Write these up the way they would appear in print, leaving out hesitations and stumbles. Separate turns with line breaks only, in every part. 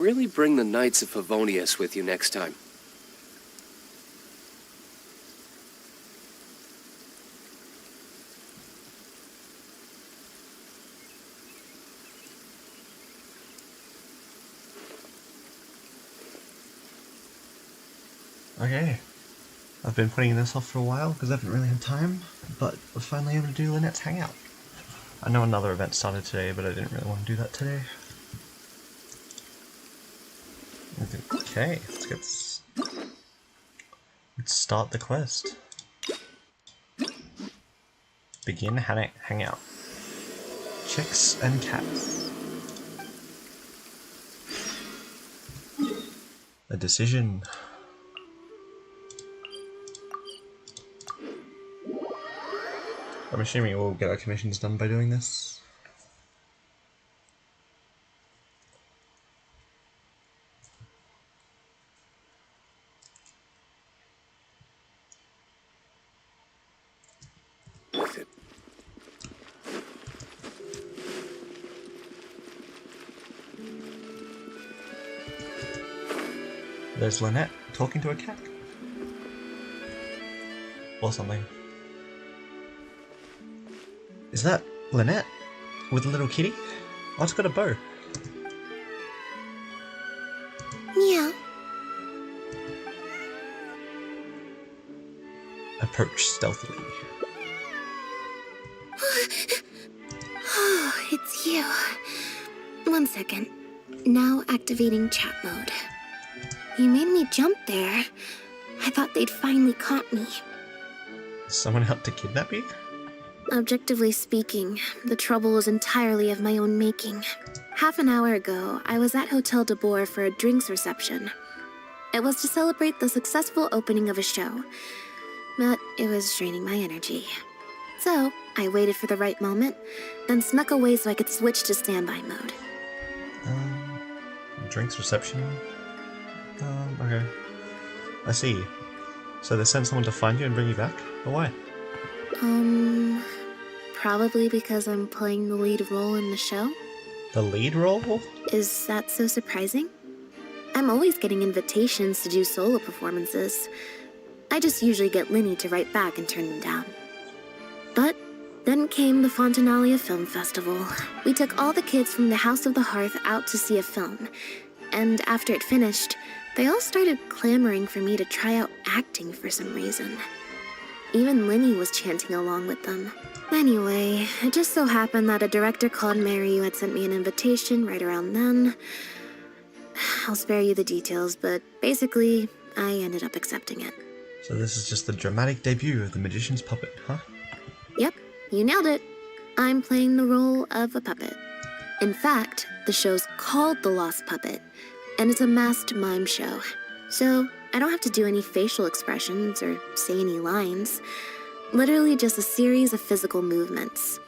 Really bring the Knights of Favonius with you next time.
Okay. I've been putting this off for a while because I haven't really had time, but we're finally able to do Lynette's Hangout. I know another event started today, but I didn't really want to do that today. Okay, let's start the quest. Begin hangout. Chicks and cats. A decision. I'm assuming we'll get our commissions done by doing this. There's Lynette talking to a cat. Or something. Is that Lynette? With a little kitty? Oh, it's got a bow.
Meow.
Approach stealthily.
Oh, it's you. 1 second. Now activating chat mode. You made me jump there. I thought they'd finally caught me.
Is someone out to kidnap you?
Objectively speaking, the trouble was entirely of my own making. Half an hour ago, I was at Hotel de Boer for a drinks reception. It was to celebrate the successful opening of a show, but it was draining my energy. So, I waited for the right moment, then snuck away so I could switch to standby mode.
Drinks reception? Okay. I see. So they sent someone to find you and bring you back? But why?
Probably because I'm playing the lead role in the show.
The lead role?
Is that so surprising? I'm always getting invitations to do solo performances. I just usually get Linny to write back and turn them down. But then came the Fontanalia Film Festival. We took all the kids from the House of the Hearth out to see a film. And after it finished, they all started clamoring for me to try out acting for some reason. Even Linny was chanting along with them. Anyway, it just so happened that a director called Mary had sent me an invitation right around then. I'll spare you the details, but basically, I ended up accepting it.
So this is just the dramatic debut of the magician's puppet, huh?
Yep, you nailed it. I'm playing the role of a puppet. In fact, the show's called The Lost Puppet, and it's a masked mime show. So I don't have to do any facial expressions or say any lines. Literally just a series of physical movements.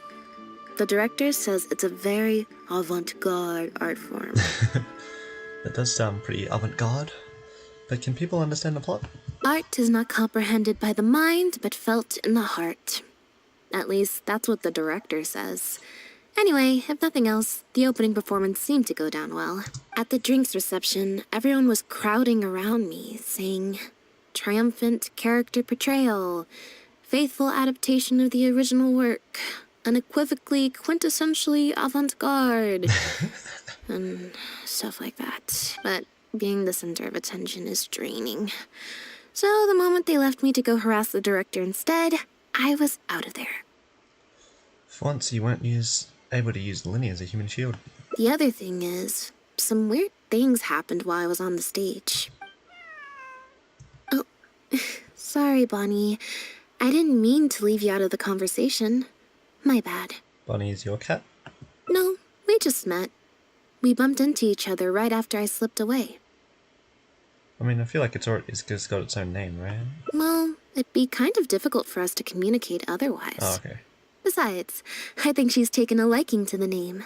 The director says it's a very avant-garde art form.
That does sound pretty avant-garde. But can people understand the plot?
Art is not comprehended by the mind, but felt in the heart. At least, that's what the director says. Anyway, if nothing else, the opening performance seemed to go down well. At the drinks reception, everyone was crowding around me, saying, "Triumphant character portrayal, faithful adaptation of the original work, unequivocally, quintessentially avant-garde," and stuff like that. But being the center of attention is draining. So the moment they left me to go harass the director instead, I was out of there.
For once you weren't able to use Linny as a human shield.
The other thing is, some weird things happened while I was on the stage. Oh, sorry, Bonnie. I didn't mean to leave you out of the conversation. My bad.
Bonnie is your cat?
No, we just met. We bumped into each other right after I slipped away.
I mean, I feel like it's just got its own name, right?
Well, it'd be kind of difficult for us to communicate otherwise.
Oh, okay.
Besides, I think she's taken a liking to the name.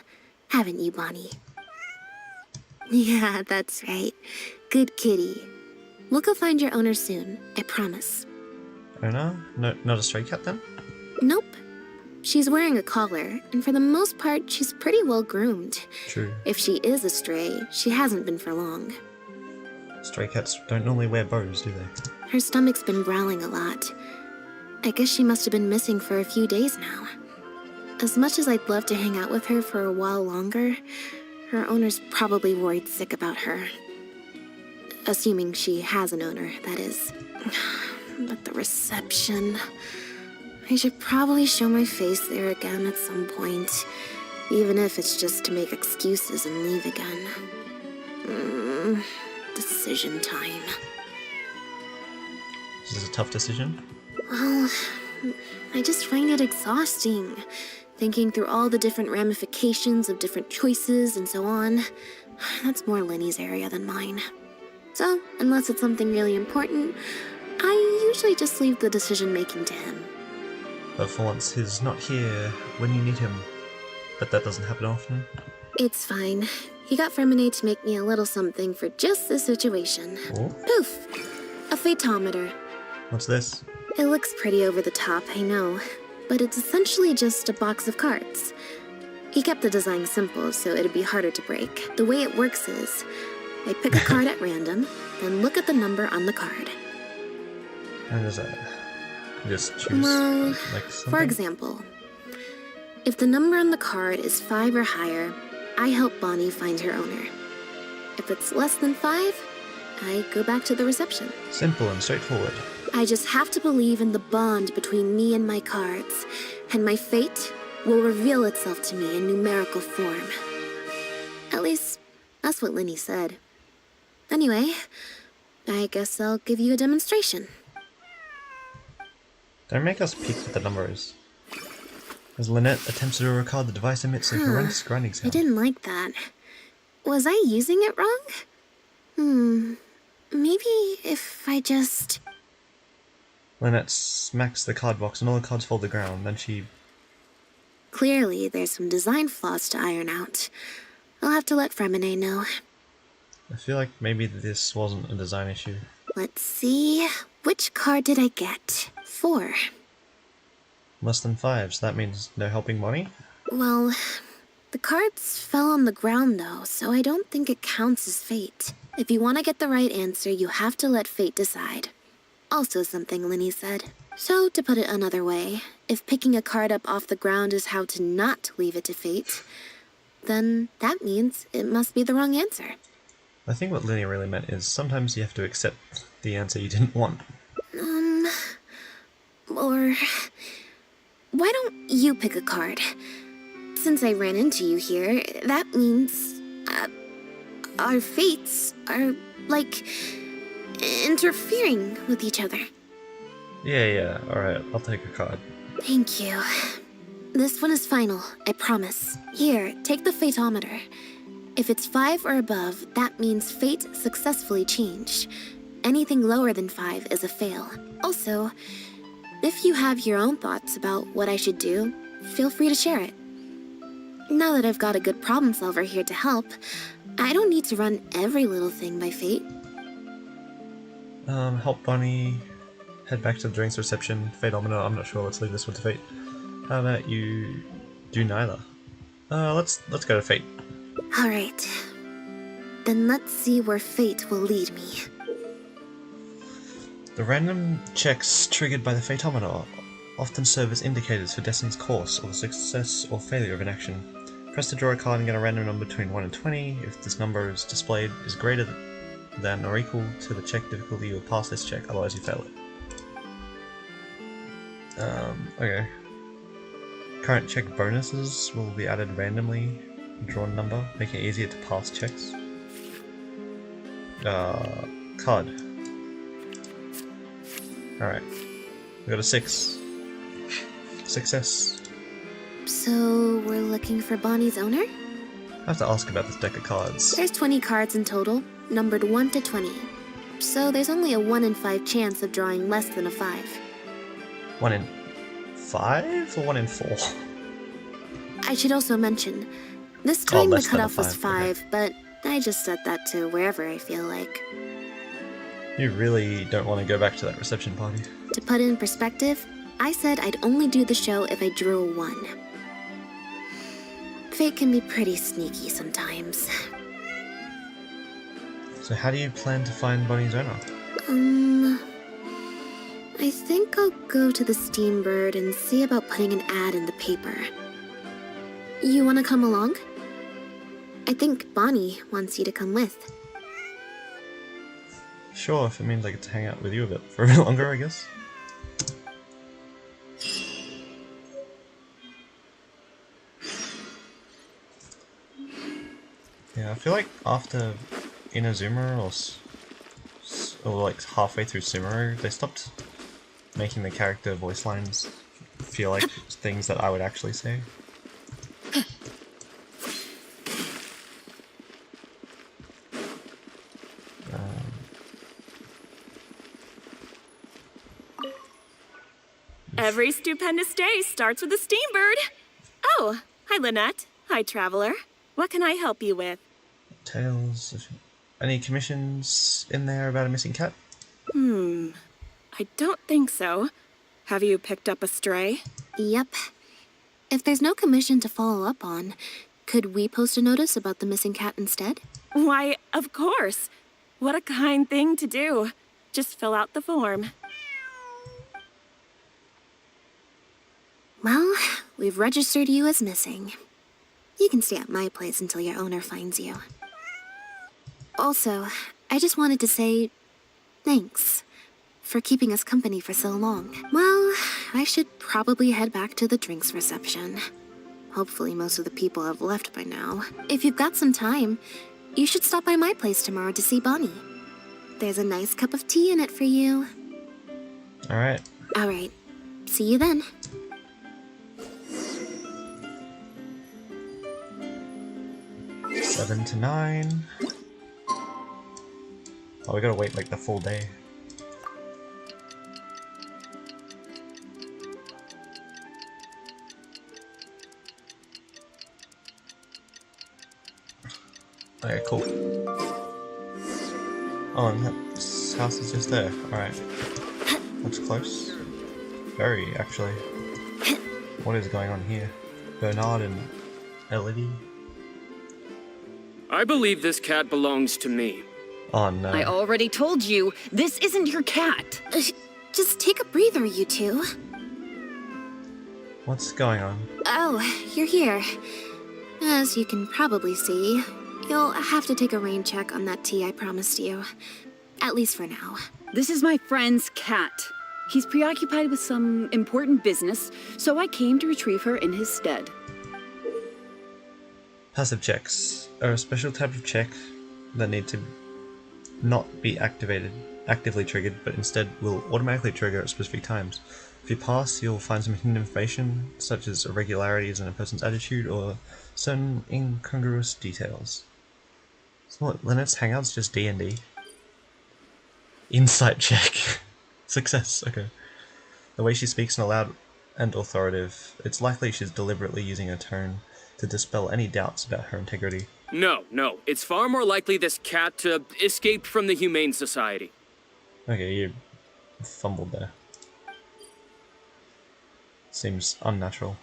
Haven't you, Bonnie? Yeah, that's right. Good kitty. We'll go find your owner soon, I promise.
Oh no? No, not a stray cat then?
Nope. She's wearing a collar, and for the most part, she's pretty well groomed.
True.
If she is a stray, she hasn't been for long.
Stray cats don't normally wear bows, do they?
Her stomach's been growling a lot. I guess she must have been missing for a few days now. As much as I'd love to hang out with her for a while longer, her owner's probably worried sick about her. Assuming she has an owner, that is. But the reception... I should probably show my face there again at some point, even if it's just to make excuses and leave again. Decision time.
This is a tough decision.
Well, I just find it exhausting, thinking through all the different ramifications of different choices and so on. That's more Lenny's area than mine. So, unless it's something really important, I usually just leave the decision-making to him.
But for once, he's not here when you need him. But that doesn't happen often.
It's fine. He got Fremine to make me a little something for just this situation.
Oh.
Poof! A phaetometer.
What's this?
It looks pretty over the top, I know. But it's essentially just a box of cards. He kept the design simple, so it'd be harder to break. The way it works is, I pick a card at random, then look at the number on the card.
How does that? Just choose,
Well,
like, something?
for example, if the number on the card is 5 or higher, I help Bonnie find her owner. If it's less than 5, I go back to the reception.
Simple and straightforward.
I just have to believe in the bond between me and my cards, and my fate will reveal itself to me in numerical form. At least, that's what Lenny said. Anyway, I guess I'll give you a demonstration.
Don't make us peek what the number is. As Lynette attempts to record, the device emits a horrendous grinding
I
sound.
didn't like that. Was I using it wrong? Maybe if I just...
Lynette smacks the card box and all the cards fall to the ground, then she...
Clearly, there's some design flaws to iron out. I'll have to let Fremine know.
I feel like maybe this wasn't a design issue.
Let's see... Which card did I get? 4.
Less than 5, so that means no helping Bonnie?
Well, the cards fell on the ground though, so I don't think it counts as fate. If you want to get the right answer, you have to let fate decide. Also something Lenny said. So, to put it another way, if picking a card up off the ground is how to not leave it to fate, then that means it must be the wrong answer.
I think what Lenny really meant is sometimes you have to accept the answer you didn't want.
Or... Why don't you pick a card? Since I ran into you here, that means... our fates are, like, interfering with each other.
Yeah, alright, I'll take a card.
Thank you. This one is final, I promise. Here, take the phaetometer. If it's 5 or above, that means fate successfully changed. Anything lower than 5 is a fail. Also, if you have your own thoughts about what I should do, feel free to share it. Now that I've got a good problem solver here to help, I don't need to run every little thing by fate.
Help Bonnie head back to the drinks reception. Phaedomino, I'm not sure, let's leave this one to fate. How about you do neither? Let's go to fate.
Alright. Then let's see where fate will lead me.
The random checks triggered by the phaetometer often serve as indicators for Destiny's course or the success or failure of an action. Press to draw a card and get a random number between 1 and 20. If this number is displayed is greater than or equal to the check difficulty, you'll pass this check, otherwise you fail it. Okay. Current check bonuses will be added randomly drawn number, making it easier to pass checks. Card. Alright. We got a 6. Success.
So, we're looking for Bonnie's owner?
I have to ask about this deck of cards.
There's 20 cards in total, numbered 1 to 20. So there's only a 1 in 5 chance of drawing less than a 5.
1 in 5 or 1 in 4?
I should also mention, this time the
less than a
cutoff was
5,
5, but I just set that to wherever I feel like.
You really don't want to go back to that reception party.
To put in perspective, I said I'd only do the show if I drew a 1. Fate can be pretty sneaky sometimes.
So how do you plan to find Bonnie's owner?
I think I'll go to the Steambird and see about putting an ad in the paper. You want to come along? I think Bonnie wants you to come with.
Sure, if it means I get to hang out with you a bit for a bit longer, I guess. Yeah, I feel like after Inazuma or like halfway through Sumeru, they stopped making the character voice lines feel like things that I would actually say.
Every stupendous day starts with a Steambird. Oh, hi Lynette. Hi Traveler. What can I help you with?
Tales. Any commissions in there about a missing cat?
I don't think so. Have you picked up a stray?
Yep. If there's no commission to follow up on, could we post a notice about the missing cat instead?
Why, of course. What a kind thing to do. Just fill out the form.
Well, we've registered you as missing. You can stay at my place until your owner finds you. Also, I just wanted to say thanks for keeping us company for so long. Well, I should probably head back to the drinks reception. Hopefully most of the people have left by now. If you've got some time, you should stop by my place tomorrow to see Bonnie. There's a nice cup of tea in it for you.
Alright.
Alright. See you then.
Seven to 9. Oh, we gotta wait like the full day. Okay, cool. Oh, and that house is just there. Alright. That's close. Very, actually. What is going on here? Bernard and Elodie?
I believe this cat belongs to me.
Oh no.
I already told you, this isn't your cat.
Just take a breather, you two.
What's going on?
Oh, you're here. As you can probably see, you'll have to take a rain check on that tea I promised you. At least for now.
This is my friend's cat. He's preoccupied with some important business, so I came to retrieve her in his stead.
Passive checks are a special type of check that need to not be actively triggered, but instead will automatically trigger at specific times. If you pass, you'll find some hidden information, such as irregularities in a person's attitude or certain incongruous details. So what, Lynette's Hangout's just D&D? Insight check. Success, okay. The way she speaks in a loud and authoritative, it's likely she's deliberately using her tone to dispel any doubts about her integrity.
No. It's far more likely this cat escaped from the Humane Society.
Okay, you fumbled there. Seems unnatural.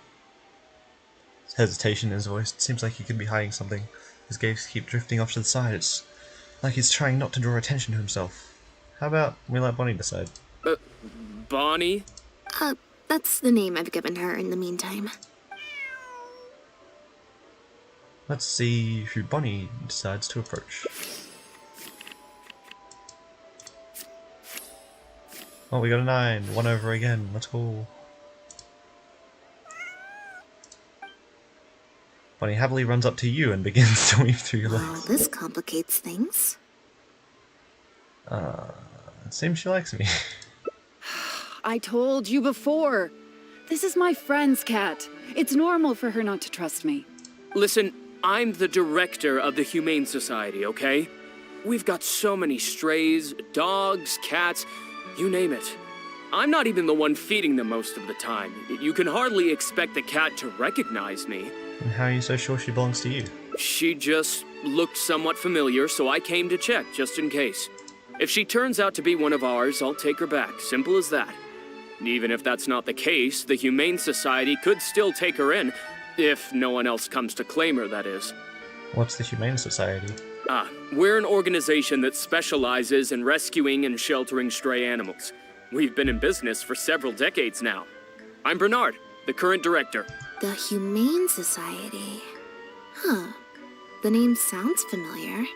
His hesitation in his voice. It seems like he could be hiding something. His gaze keep drifting off to the side. It's like he's trying not to draw attention to himself. How about we let Bonnie decide?
Bonnie?
That's the name I've given her in the meantime.
Let's see who Bonnie decides to approach. Oh, we got a 9. 1 over again. Let's go. Bonnie happily runs up to you and begins to weave through your
Well,
legs.
this complicates things.
It seems she likes me.
I told you before. This is my friend's cat. It's normal for her not to trust me.
Listen, I'm the director of the Humane Society, okay? We've got so many strays, dogs, cats, you name it. I'm not even the one feeding them most of the time. You can hardly expect the cat to recognize me.
And how are you so sure she belongs to you?
She just looked somewhat familiar, so I came to check, just in case. If she turns out to be one of ours, I'll take her back. Simple as that. Even if that's not the case, the Humane Society could still take her in, if no one else comes to claim her, that is.
What's the Humane Society?
We're an organization that specializes in rescuing and sheltering stray animals. We've been in business for several decades now. I'm Bernard, the current director.
The Humane Society. Huh. The name sounds familiar.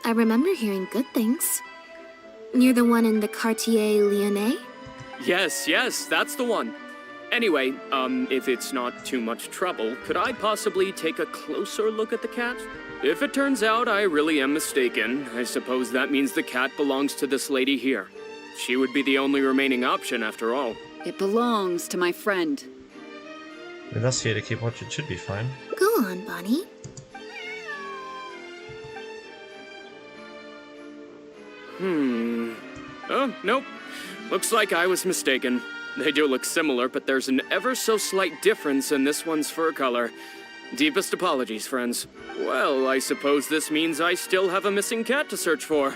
I remember hearing good things. You're the one in the Quartier Lyonnais?
Yes, that's the one. Anyway, if it's not too much trouble, could I possibly take a closer look at the cat? If it turns out I really am mistaken, I suppose that means the cat belongs to this lady here. She would be the only remaining option after all.
It belongs to my friend.
With us here to keep watch, it should be fine.
Go on, Bonnie.
Oh, nope. Looks like I was mistaken. They do look similar, but there's an ever so slight difference in this one's fur color. Deepest apologies, friends. Well, I suppose this means I still have a missing cat to search for.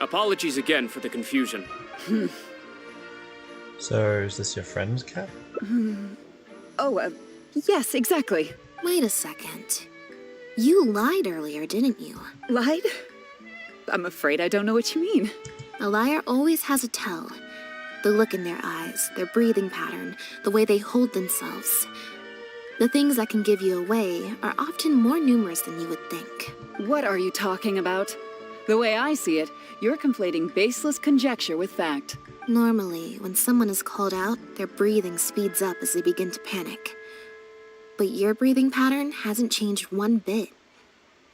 Apologies again for the confusion.
So, is this your friend's cat?
Yes, exactly.
Wait a second. You lied earlier, didn't you?
Lied? I'm afraid I don't know what you mean.
A liar always has a tell. The look in their eyes, their breathing pattern, the way they hold themselves. The things that can give you away are often more numerous than you would think.
What are you talking about? The way I see it, you're conflating baseless conjecture with fact.
Normally, when someone is called out, their breathing speeds up as they begin to panic. But your breathing pattern hasn't changed one bit.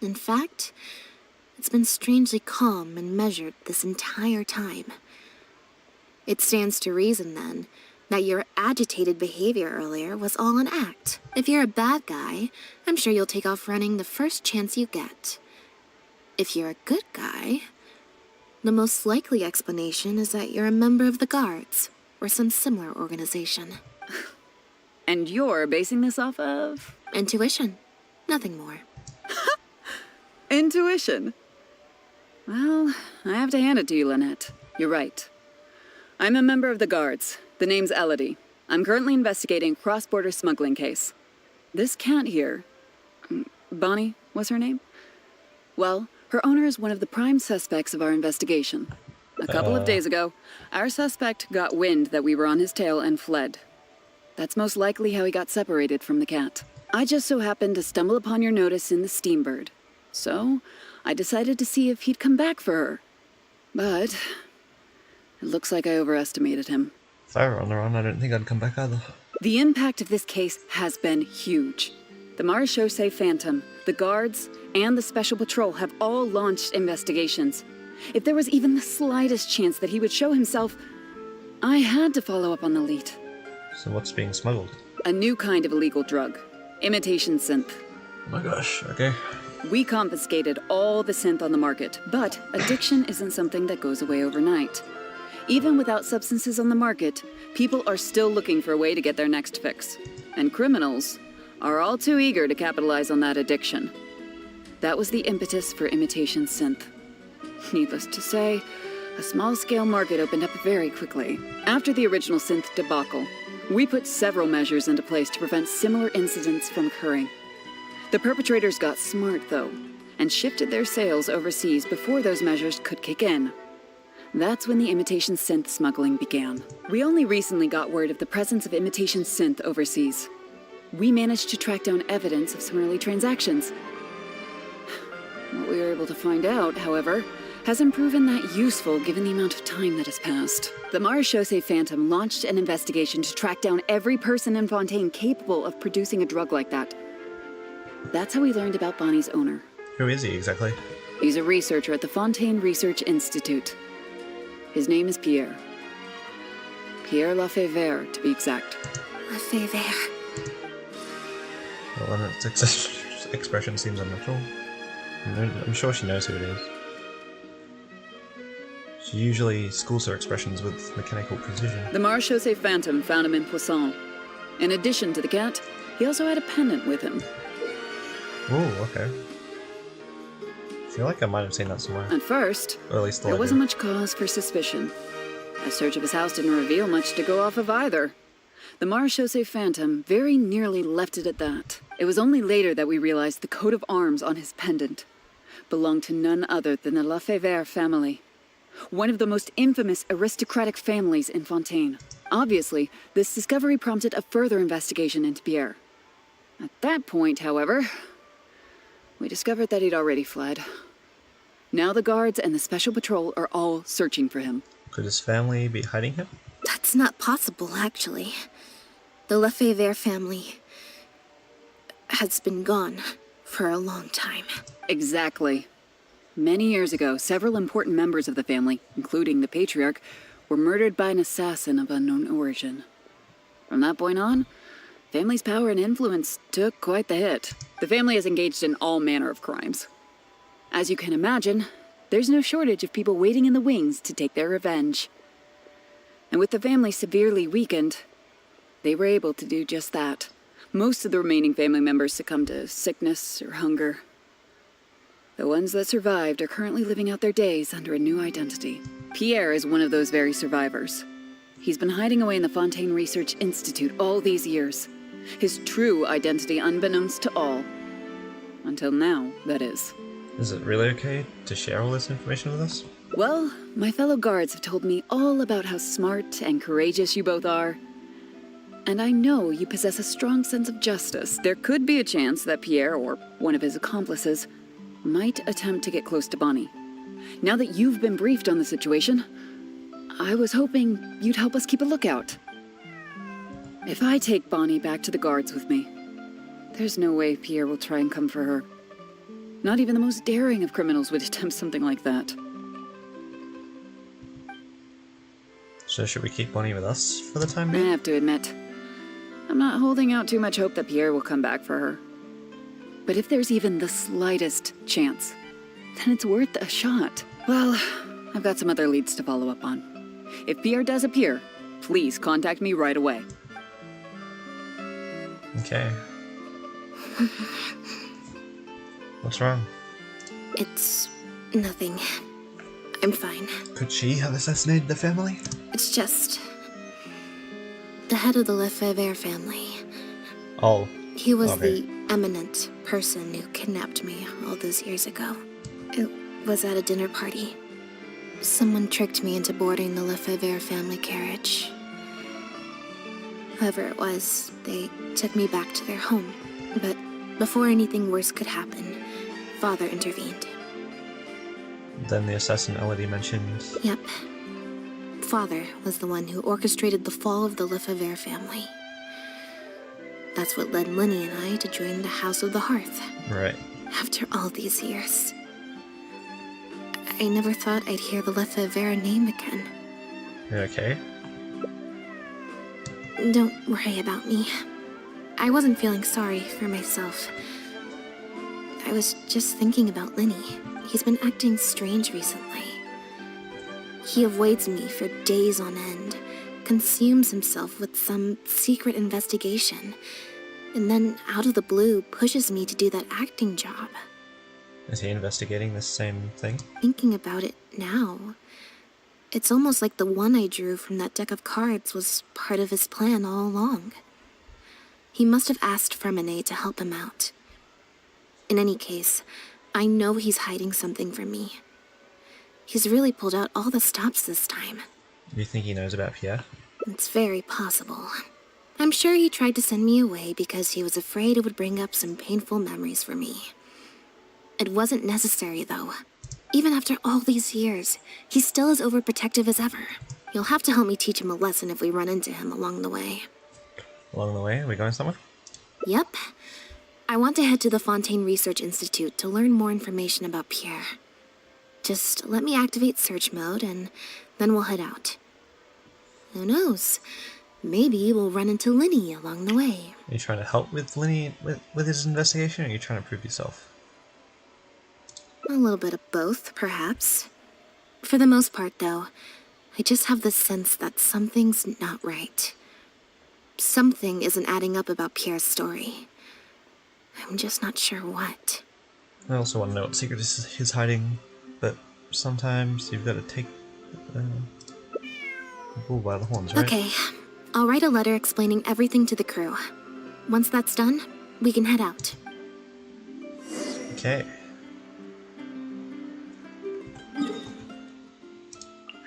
In fact, it's been strangely calm and measured this entire time. It stands to reason, then, that your agitated behavior earlier was all an act. If you're a bad guy, I'm sure you'll take off running the first chance you get. If you're a good guy, the most likely explanation is that you're a member of the Guards, or some similar organization.
And you're basing this off of?
Intuition. Nothing more.
Intuition. Well, I have to hand it to you, Lynette. You're right. I'm a member of the Guards. The name's Elodie. I'm currently investigating a cross-border smuggling case. This cat here, Bonnie was her name? Well, her owner is one of the prime suspects of our investigation. A couple of days ago, our suspect got wind that we were on his tail and fled. That's most likely how he got separated from the cat. I just so happened to stumble upon your notice in the Steambird. So, I decided to see if he'd come back for her. But it looks like I overestimated him.
If I were on the run, I don't think I'd come back either.
The impact of this case has been huge. The Marechaussee Phantom, the Guards, and the Special Patrol have all launched investigations. If there was even the slightest chance that he would show himself, I had to follow up on the lead.
So what's being smuggled?
A new kind of illegal drug. Imitation synth.
Oh my gosh, okay.
We confiscated all the synth on the market, but addiction isn't something that goes away overnight. Even without substances on the market, people are still looking for a way to get their next fix. And criminals are all too eager to capitalize on that addiction. That was the impetus for imitation synth. Needless to say, a small-scale market opened up very quickly. After the original synth debacle, we put several measures into place to prevent similar incidents from occurring. The perpetrators got smart, though, and shifted their sales overseas before those measures could kick in. That's when the imitation synth smuggling began. We only recently got word of the presence of imitation synth overseas. We managed to track down evidence of some early transactions. What we were able to find out, however, hasn't proven that useful given the amount of time that has passed. The Marechaussee Phantom launched an investigation to track down every person in Fontaine capable of producing a drug like that. That's how we learned about Bonnie's owner.
Who is he exactly?
He's a researcher at the Fontaine Research Institute. His name is Pierre. Pierre Lafayette, to be exact.
Lafayette.
Well, and its expression seems unnatural. I'm sure she knows who it is. She usually schools her expressions with mechanical precision.
The Marechaussee Phantom found him in Poisson. In addition to the cat, he also had a pendant with him.
Oh, okay. I feel like I might have seen that somewhere.
At first,
Or at least
there wasn't much cause for suspicion. A search of his house didn't reveal much to go off of either. The Marechaussee Phantom very nearly left it at that. It was only later that we realized the coat of arms on his pendant belonged to none other than the Lefebvre family, one of the most infamous aristocratic families in Fontaine. Obviously, this discovery prompted a further investigation into Pierre. At that point, however, we discovered that he'd already fled. Now the guards and the Special Patrol are all searching for him.
Could his family be hiding him?
That's not possible, actually. The Lefebvre family has been gone for a long time.
Exactly. Many years ago, several important members of the family, including the patriarch, were murdered by an assassin of unknown origin. From that point on, family's power and influence took quite the hit. The family is engaged in all manner of crimes. As you can imagine, there's no shortage of people waiting in the wings to take their revenge. And with the family severely weakened, they were able to do just that. Most of the remaining family members succumbed to sickness or hunger. The ones that survived are currently living out their days under a new identity. Pierre is one of those very survivors. He's been hiding away in the Fontaine Research Institute all these years. His true identity unbeknownst to all. Until now, that is.
Is it really okay to share all this information with us?
Well, my fellow guards have told me all about how smart and courageous you both are. And I know you possess a strong sense of justice. There could be a chance that Pierre, or one of his accomplices, might attempt to get close to Bonnie. Now that you've been briefed on the situation, I was hoping you'd help us keep a lookout. If I take Bonnie back to the guards with me, there's no way Pierre will try and come for her. Not even the most daring of criminals would attempt something like that.
So should we keep Bonnie with us for the time
I
being?
have to admit, I'm not holding out too much hope that Pierre will come back for her. But if there's even the slightest chance, then it's worth a shot. Well, I've got some other leads to follow up on. If Pierre does appear, please contact me right away.
Okay. What's wrong?
It's nothing. I'm fine.
Could she have assassinated the family?
It's just the head of the Lefebvre family.
Oh.
He was
Okay.
the eminent person who kidnapped me all those years ago. It was at a dinner party. Someone tricked me into boarding the Lefebvre family carriage. Whoever it was, they took me back to their home. But before anything worse could happen, Father intervened.
Then the assassin already mentioned.
Yep. Father was the one who orchestrated the fall of the Lefebvre family. That's what led Lenny and I to join the House of the Hearth.
Right.
After all these years. I never thought I'd hear the Lefebvre name again.
You okay?
Don't worry about me. I wasn't feeling sorry for myself. I was just thinking about Lenny. He's been acting strange recently. He avoids me for days on end, consumes himself with some secret investigation, and then out of the blue pushes me to do that acting job.
Is he investigating the same thing?
Thinking about it now, it's almost like the one I drew from that deck of cards was part of his plan all along. He must have asked Fermanet to help him out. In any case, I know he's hiding something from me. He's really pulled out all the stops this time.
Do you think he knows about Pierre?
It's very possible. I'm sure he tried to send me away because he was afraid it would bring up some painful memories for me. It wasn't necessary, though. Even after all these years, he's still as overprotective as ever. You'll have to help me teach him a lesson if we run into him along the way.
Along the way, are we going somewhere?
Yep. I want to head to the Fontaine Research Institute to learn more information about Pierre. Just let me activate search mode, and then we'll head out. Who knows? Maybe we'll run into Lenny along the way.
Are you trying to help with Lenny with his investigation, or are you trying to prove yourself?
A little bit of both, perhaps. For the most part, though, I just have the sense that something's not right. Something isn't adding up about Pierre's story. I'm just not sure what.
I also want to know what secret he's hiding, but sometimes you've got to take... Bull by the horns, right?
Okay, I'll write a letter explaining everything to the crew. Once that's done, we can head out.
Okay.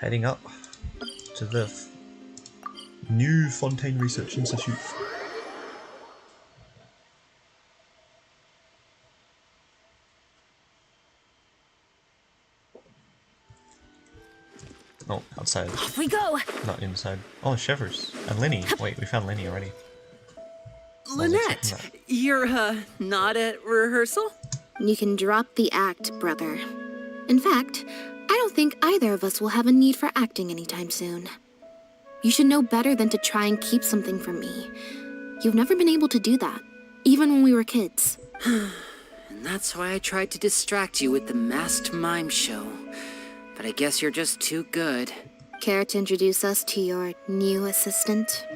Heading up to the New Fontaine Research Institute. Oh, outside.
Off we go!
Not inside. Oh, Shivers. And Linny. Wait, we found Linny already.
Lynette, you're, not at rehearsal?
You can drop the act, brother. In fact, I don't think either of us will have a need for acting anytime soon. You should know better than to try and keep something from me. You've never been able to do that, even when we were kids.
And that's why I tried to distract you with the masked mime show. But I guess you're just too good.
Care to introduce us to your new assistant?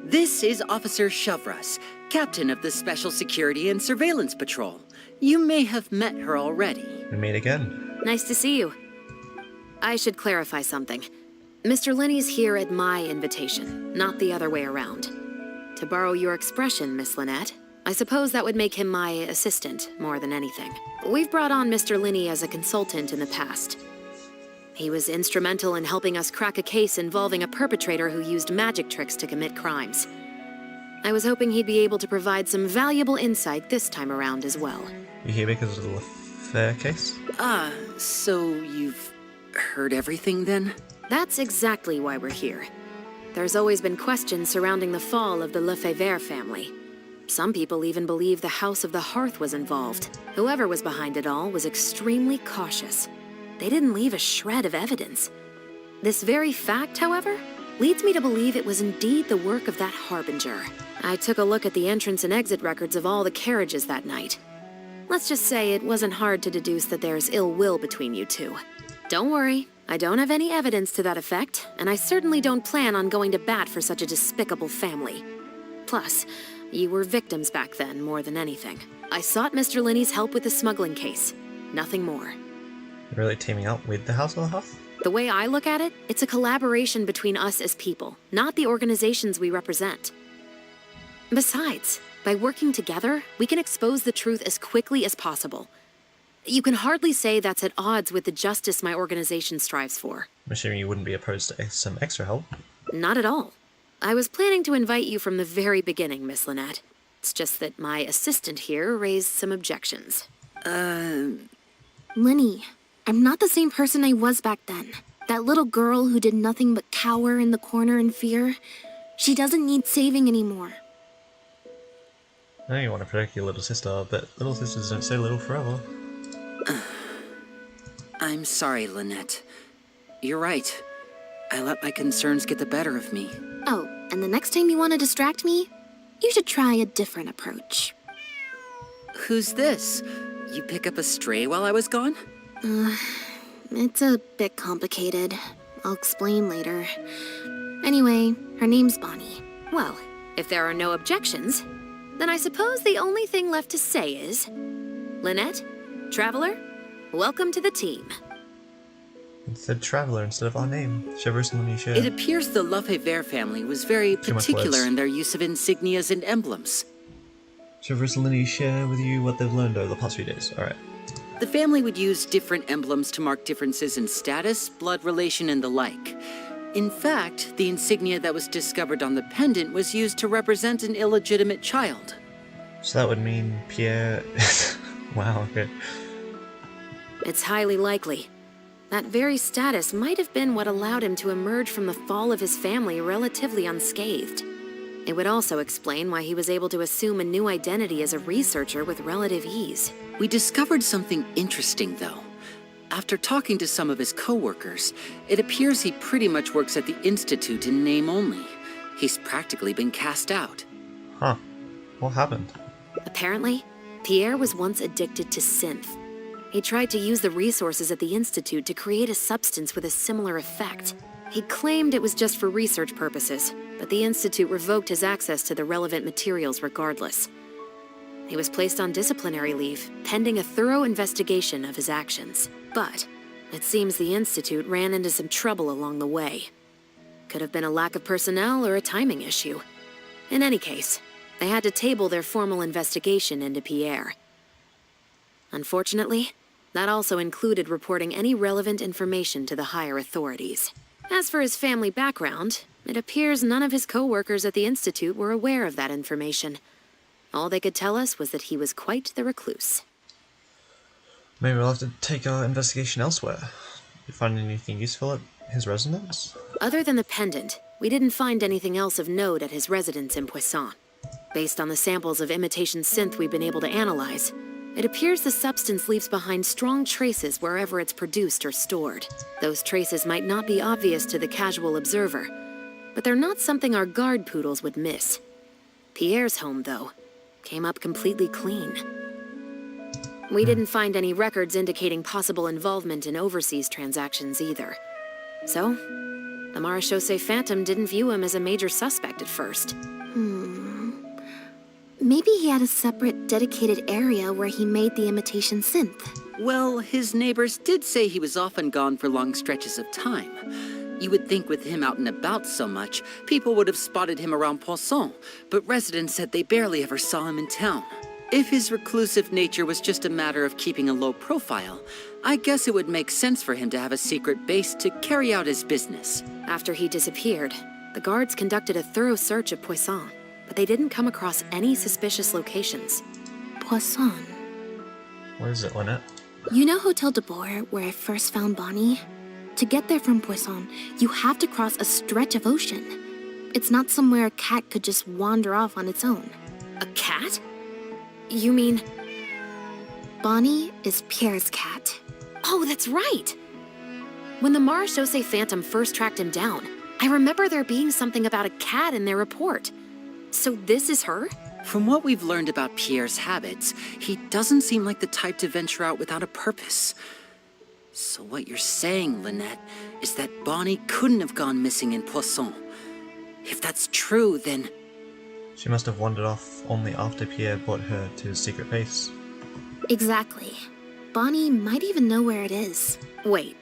This is Officer Shovras, captain of the Special Security and Surveillance Patrol. You may have met her already.
We meet again.
Nice to see you. I should clarify something. Mr. Linney's here at my invitation, not the other way around. To borrow your expression, Miss Lynette, I suppose that would make him my assistant more than anything. We've brought on Mr. Linney as a consultant in the past. He was instrumental in helping us crack a case involving a perpetrator who used magic tricks to commit crimes. I was hoping he'd be able to provide some valuable insight this time around as well.
You here because of the affair case?
So you've heard everything then?
That's exactly why we're here. There's always been questions surrounding the fall of the Lefebvre family. Some people even believe the House of the Hearth was involved. Whoever was behind it all was extremely cautious. They didn't leave a shred of evidence. This very fact, however, leads me to believe it was indeed the work of that harbinger. I took a look at the entrance and exit records of all the carriages that night. Let's just say it wasn't hard to deduce that there's ill will between you two. Don't worry, I don't have any evidence to that effect, and I certainly don't plan on going to bat for such a despicable family. Plus, you were victims back then more than anything. I sought Mr. Linney's help with the smuggling case. Nothing more.
You're really teaming up with the House of the Huff?
The way I look at it, it's a collaboration between us as people, not the organizations we represent. Besides, by working together, we can expose the truth as quickly as possible. You can hardly say that's at odds with the justice my organization strives for.
I'm assuming you wouldn't be opposed to some extra help.
Not at all. I was planning to invite you from the very beginning, Miss Lynette. It's just that my assistant here raised some objections.
Linny, I'm not the same person I was back then. That little girl who did nothing but cower in the corner in fear. She doesn't need saving anymore.
I know you want to protect your little sister, but little sisters don't stay little forever.
I'm sorry, Lynette. You're right. I let my concerns get the better of me.
Oh, and the next time you want to distract me, you should try a different approach.
Who's this? You pick up a stray while I was gone?
It's a bit complicated. I'll explain later. Anyway, her name's Bonnie.
Well, if there are no objections, then I suppose the only thing left to say is... Lynette, Traveler, welcome to the team.
It said Traveler instead of our name. Shivers and Lanisha.
It appears the Lefebvre family was very
Too much
particular
words.
in their use of insignias and emblems.
Shivers and Linny share with you what they've learned over the past few days. Alright.
The family would use different emblems to mark differences in status, blood relation, and the like. In fact, the insignia that was discovered on the pendant was used to represent an illegitimate child.
So that would mean Pierre... Wow, okay.
It's highly likely. That very status might have been what allowed him to emerge from the fall of his family relatively unscathed. It would also explain why he was able to assume a new identity as a researcher with relative ease.
We discovered something interesting, though. After talking to some of his co-workers, it appears he pretty much works at the Institute in name only. He's practically been cast out.
Huh. What happened?
Apparently, Pierre was once addicted to synth. He tried to use the resources at the Institute to create a substance with a similar effect. He claimed it was just for research purposes, but the Institute revoked his access to the relevant materials regardless. He was placed on disciplinary leave, pending a thorough investigation of his actions. But it seems the Institute ran into some trouble along the way. Could have been a lack of personnel or a timing issue. In any case, they had to table their formal investigation into Pierre. Unfortunately, that also included reporting any relevant information to the higher authorities. As for his family background, it appears none of his co-workers at the Institute were aware of that information. All they could tell us was that he was quite the recluse.
Maybe we'll have to take our investigation elsewhere. You find anything useful at his residence?
Other than the pendant, we didn't find anything else of note at his residence in Poisson. Based on the samples of imitation synth we've been able to analyze, it appears the substance leaves behind strong traces wherever it's produced or stored. Those traces might not be obvious to the casual observer, but they're not something our guard poodles would miss. Pierre's home, though, came up completely clean. We didn't find any records indicating possible involvement in overseas transactions either. So, the Marechaussee Phantom didn't view him as a major suspect at first.
Maybe he had a separate, dedicated area where he made the imitation synth.
Well, his neighbors did say he was often gone for long stretches of time. You would think with him out and about so much, people would have spotted him around Poisson, but residents said they barely ever saw him in town. If his reclusive nature was just a matter of keeping a low profile, I guess it would make sense for him to have a secret base to carry out his business.
After he disappeared, the guards conducted a thorough search of Poisson, but they didn't come across any suspicious locations.
Poisson.
Where is it, Lynette?
You know Hotel de Boer, where I first found Bonnie? To get there from Poisson, you have to cross a stretch of ocean. It's not somewhere a cat could just wander off on its own.
A cat? You mean...
Bonnie is Pierre's cat.
Oh, that's right! When the Marechaussee Phantom first tracked him down, I remember there being something about a cat in their report. So this is her?
From what we've learned about Pierre's habits, he doesn't seem like the type to venture out without a purpose. So what you're saying, Lynette, is that Bonnie couldn't have gone missing in Poisson. If that's true, then...
She must have wandered off only after Pierre brought her to his secret base.
Exactly. Bonnie might even know where it is.
Wait,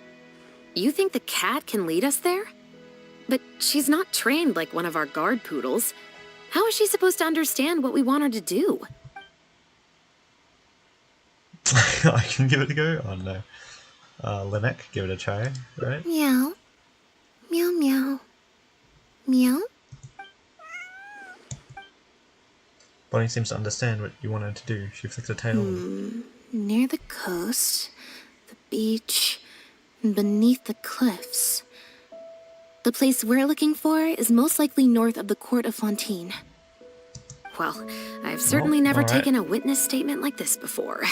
you think the cat can lead us there? But she's not trained like one of our guard poodles. How is she supposed to understand what we want her to do?
I can give it a go? Oh no. Lynette, give it a try, right?
Meow. Meow meow. Meow.
Bonnie seems to understand what you want her to do. She flicks her tail.
Near the coast, the beach, and beneath the cliffs. The place we're looking for is most likely north of the Court of Fontaine.
Well, I've certainly never
alright.
taken a witness statement like this before.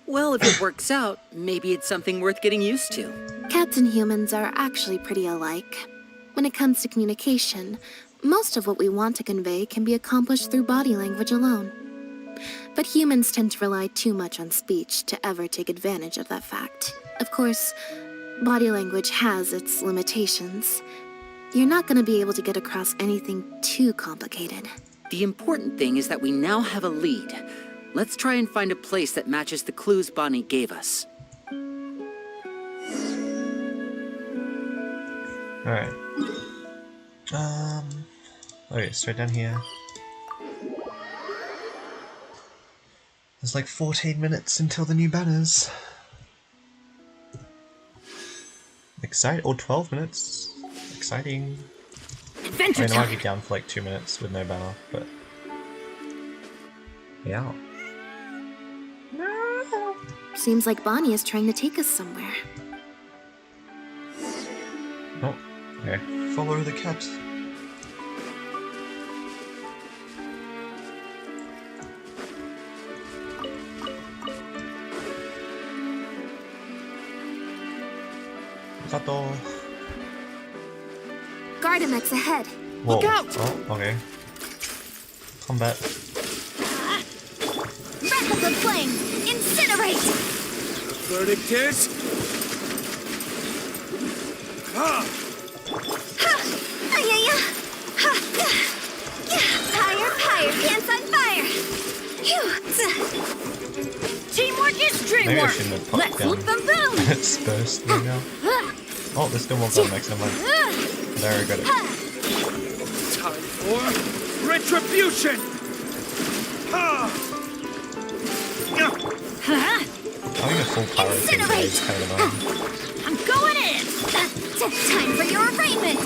Well, if it works out, maybe it's something worth getting used to.
Cats and humans are actually pretty alike. When it comes to communication, most of what we want to convey can be accomplished through body language alone. But humans tend to rely too much on speech to ever take advantage of that fact. Of course, body language has its limitations. You're not going to be able to get across anything too complicated.
The important thing is that we now have a lead. Let's try and find a place that matches the clues Bonnie gave us.
Alright. Okay, straight down here. There's like 14 minutes until the new banners. Exciting, or 12 minutes. Exciting.
Adventure
I might
time!
be down for like 2 minutes with no banner, but... Yeah.
Seems like Bonnie is trying to take us somewhere.
Oh, okay. Follow the cat. Kato.
Gardamex ahead.
Whoa.
Look out!
Oh, okay. Combat.
Wrath of flame! Incinerate!
Verdict is... Ah!
Fire, pants on fire!
Teamwork is
Maybe I
dreamwork.
shouldn't have popped
Let's
down.
loop them boom.
It's burst thing now. Oh, there's still more Gardamex, never mind. very good at it.
Time for retribution!
Having a full pyro thing today is kind of annoying.
I'm going in! Time for your arraignment!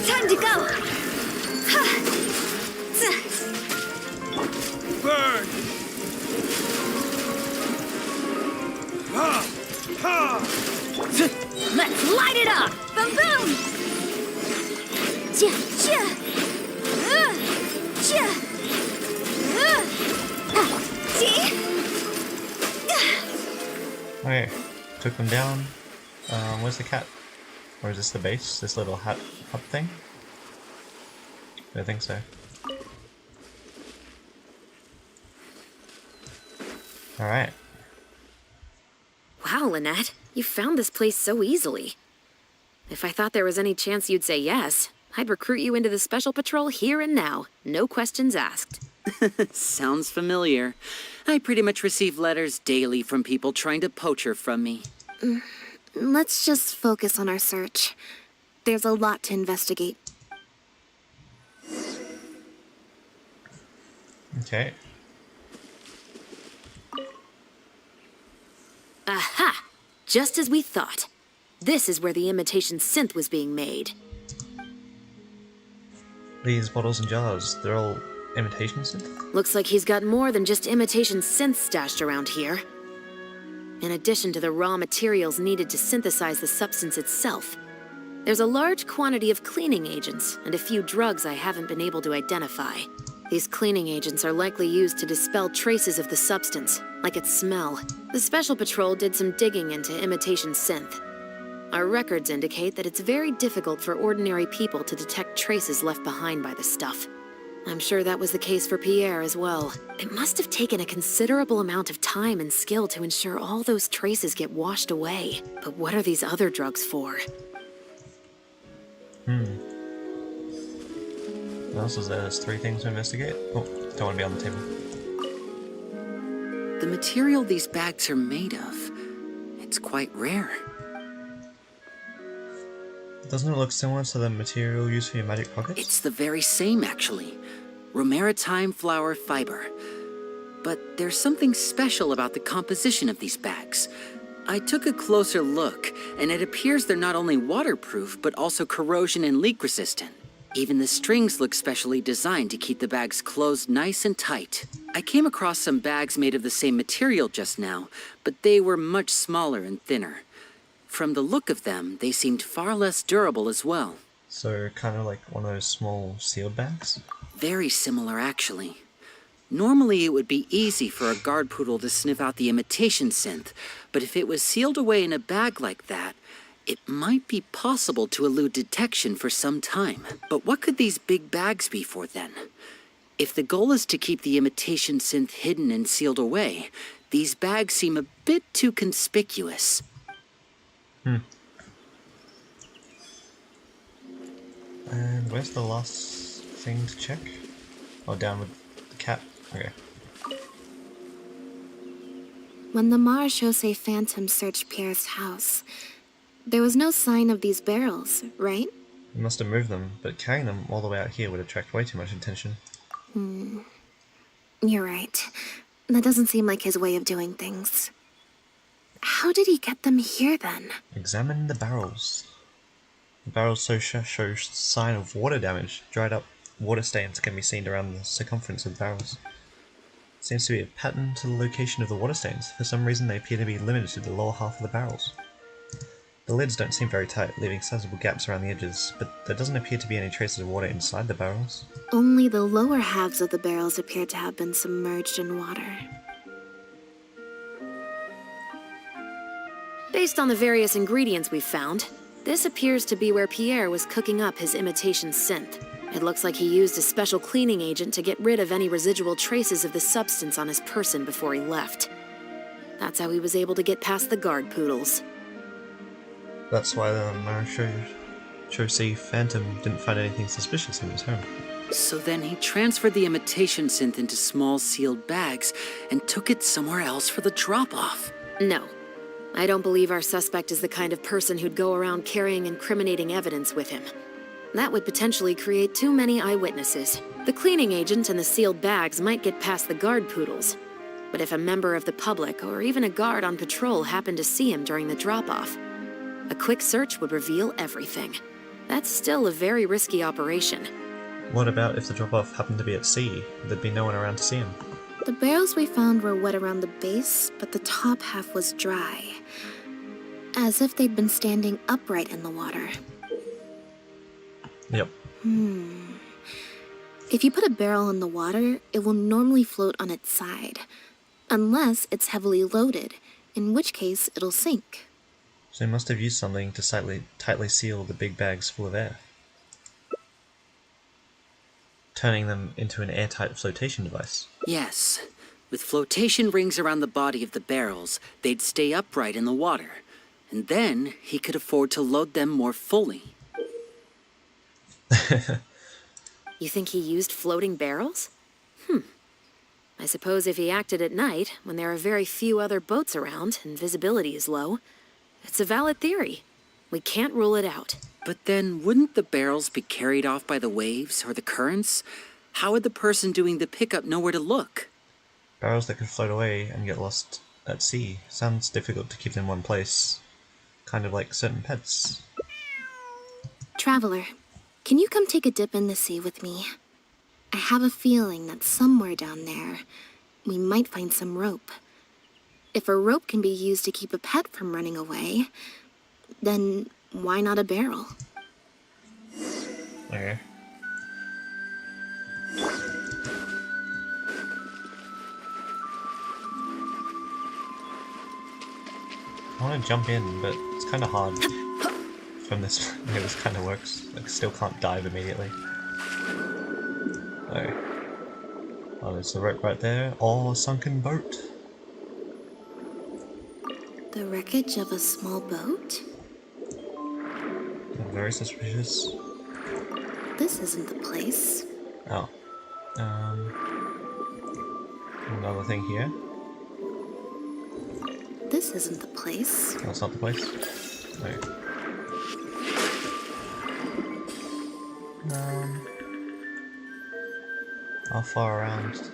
Time to go!
Burn!
Let's light it up! Boom boom!
Okay, took them down. Where's the cat? Or is this the base? This little hut thing? I think so. Alright.
Wow, Lynette, you found this place so easily. If I thought there was any chance you'd say yes, I'd recruit you into the Special Patrol here and now. No questions asked.
Sounds familiar. I pretty much receive letters daily from people trying to poach her from me.
Let's just focus on our search. There's a lot to investigate.
Okay.
Aha! Just as we thought. This is where the imitation synth was being made.
These bottles and jars, they're all imitation synth?
Looks like he's got more than just imitation synths stashed around here. In addition to the raw materials needed to synthesize the substance itself, there's a large quantity of cleaning agents and a few drugs I haven't been able to identify. These cleaning agents are likely used to dispel traces of the substance, like its smell. The Special Patrol did some digging into imitation synth. Our records indicate that it's very difficult for ordinary people to detect traces left behind by the stuff. I'm sure that was the case for Pierre as well. It must have taken a considerable amount of time and skill to ensure all those traces get washed away. But what are these other drugs for?
What else is there? There's 3 things to investigate. Oh, don't want to be on the table.
The material these bags are made of, it's quite rare.
Doesn't it look similar to the material used for your magic pockets?
It's the very same, actually. Romaritime flower fiber. But there's something special about the composition of these bags. I took a closer look, and it appears they're not only waterproof, but also corrosion and leak resistant. Even the strings look specially designed to keep the bags closed nice and tight. I came across some bags made of the same material just now, but they were much smaller and thinner. From the look of them, they seemed far less durable as well.
So, kind of like one of those small sealed bags?
Very similar, actually. Normally, it would be easy for a guard poodle to sniff out the imitation synth, but if it was sealed away in a bag like that, it might be possible to elude detection for some time. But what could these big bags be for then? If the goal is to keep the imitation synth hidden and sealed away, these bags seem a bit too conspicuous.
And where's the last thing to check? Oh, down with the cat. Okay.
When the Marechaussee Phantom searched Pierre's house, there was no sign of these barrels, right?
We must have moved them, but carrying them all the way out here would attract way too much attention.
You're right. That doesn't seem like his way of doing things. How did he get them here then?
Examine the barrels. The barrels show sign of water damage. Dried up water stains can be seen around the circumference of the barrels. Seems to be a pattern to the location of the water stains. For some reason they appear to be limited to the lower half of the barrels. The lids don't seem very tight, leaving sizable gaps around the edges, but there doesn't appear to be any traces of water inside the barrels.
Only the lower halves of the barrels appear to have been submerged in water.
Based on the various ingredients we've found, this appears to be where Pierre was cooking up his imitation synth. It looks like he used a special cleaning agent to get rid of any residual traces of the substance on his person before he left. That's how he was able to get past the guard poodles.
That's why the Marechaussee Phantom didn't find anything suspicious in his home.
So then he transferred the imitation synth into small sealed bags and took it somewhere else for the drop-off.
No. I don't believe our suspect is the kind of person who'd go around carrying incriminating evidence with him. That would potentially create too many eyewitnesses. The cleaning agent and the sealed bags might get past the guard poodles. But if a member of the public or even a guard on patrol happened to see him during the drop-off, a quick search would reveal everything. That's still a very risky operation.
What about if the drop-off happened to be at sea? There'd be no one around to see him.
The barrels we found were wet around the base, but the top half was dry. As if they'd been standing upright in the water.
Yep.
If you put a barrel in the water, it will normally float on its side. Unless it's heavily loaded, in which case it'll sink.
So he must have used something to tightly seal the big bags full of air, turning them into an airtight flotation device.
Yes. With flotation rings around the body of the barrels, they'd stay upright in the water. And then he could afford to load them more fully.
You think he used floating barrels? I suppose if he acted at night, when there are very few other boats around and visibility is low, it's a valid theory. We can't rule it out.
But then, wouldn't the barrels be carried off by the waves or the currents? How would the person doing the pickup know where to look?
Barrels that could float away and get lost at sea. Sounds difficult to keep in one place. Kind of like certain pets.
Traveler, can you come take a dip in the sea with me? I have a feeling that somewhere down there, we might find some rope. If a rope can be used to keep a pet from running away, then why not a barrel?
Okay. I want to jump in, but it's kind of hard from this way this kind of works. Like, still can't dive immediately. Oh, there's the rope right there. Or a sunken boat.
The wreckage of a small boat?
Very suspicious.
This isn't the place.
Oh. Another thing here.
This isn't the place.
That's not the place. No. How far around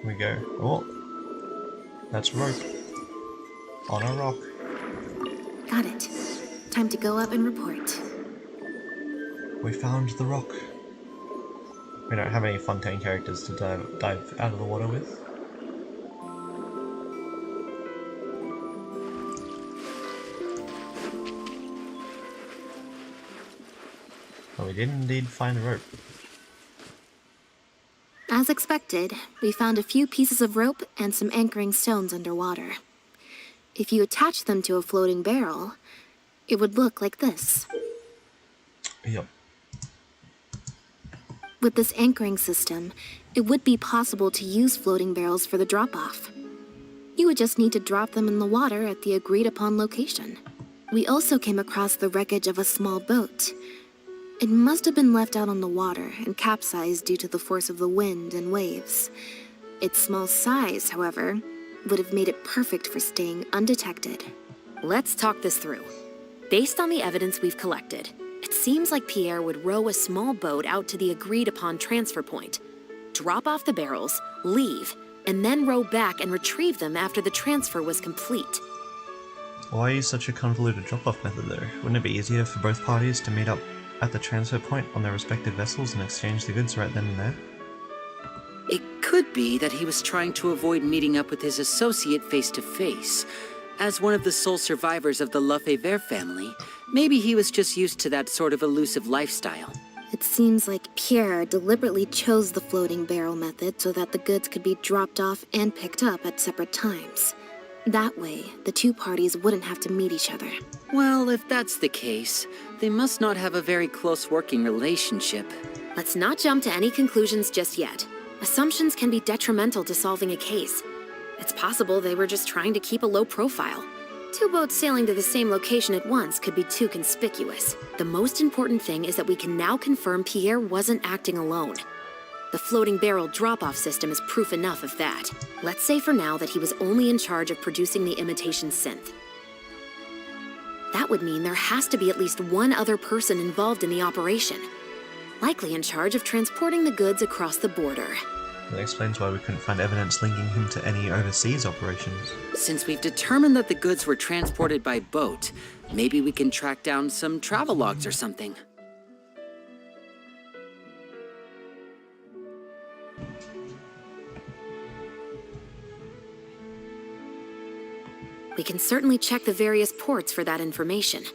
we go? Oh! That's rope. On a rock.
Got it. Time to go up and report.
We found the rock. We don't have any Fontaine characters to dive out of the water with. But we did indeed find the rope.
As expected, we found a few pieces of rope and some anchoring stones underwater. If you attach them to a floating barrel, it would look like this.
Yep.
With this anchoring system, it would be possible to use floating barrels for the drop-off. You would just need to drop them in the water at the agreed-upon location. We also came across the wreckage of a small boat. It must have been left out on the water and capsized due to the force of the wind and waves. Its small size, however, would have made it perfect for staying undetected.
Let's talk this through. Based on the evidence we've collected, it seems like Pierre would row a small boat out to the agreed-upon transfer point, drop off the barrels, leave, and then row back and retrieve them after the transfer was complete.
Why use such a convoluted drop-off method though? Wouldn't it be easier for both parties to meet up at the transfer point on their respective vessels and exchange the goods right then and there?
It could be that he was trying to avoid meeting up with his associate face to face. As one of the sole survivors of the Lefebvre family, maybe he was just used to that sort of elusive lifestyle.
It seems like Pierre deliberately chose the floating barrel method so that the goods could be dropped off and picked up at separate times. That way, the two parties wouldn't have to meet each other.
Well, if that's the case, they must not have a very close working relationship.
Let's not jump to any conclusions just yet. Assumptions can be detrimental to solving a case. It's possible they were just trying to keep a low profile. Two boats sailing to the same location at once could be too conspicuous. The most important thing is that we can now confirm Pierre wasn't acting alone. The floating barrel drop-off system is proof enough of that. Let's say for now that he was only in charge of producing the imitation synth. That would mean there has to be at least one other person involved in the operation, likely in charge of transporting the goods across the border.
That explains why we couldn't find evidence linking him to any overseas operations.
Since we've determined that the goods were transported by boat, maybe we can track down some travel logs or something.
We can certainly check the various ports for that information.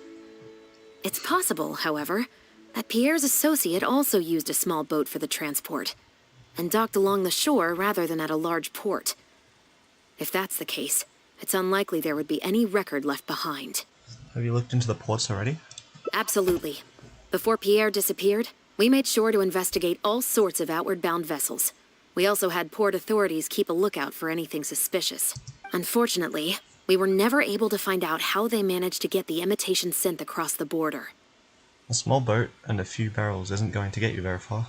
It's possible, however, that Pierre's associate also used a small boat for the transport, and docked along the shore rather than at a large port. If that's the case, it's unlikely there would be any record left behind.
Have you looked into the ports already?
Absolutely. Before Pierre disappeared, we made sure to investigate all sorts of outward-bound vessels. We also had port authorities keep a lookout for anything suspicious. Unfortunately, we were never able to find out how they managed to get the imitation synth across the border.
A small boat and a few barrels isn't going to get you very far.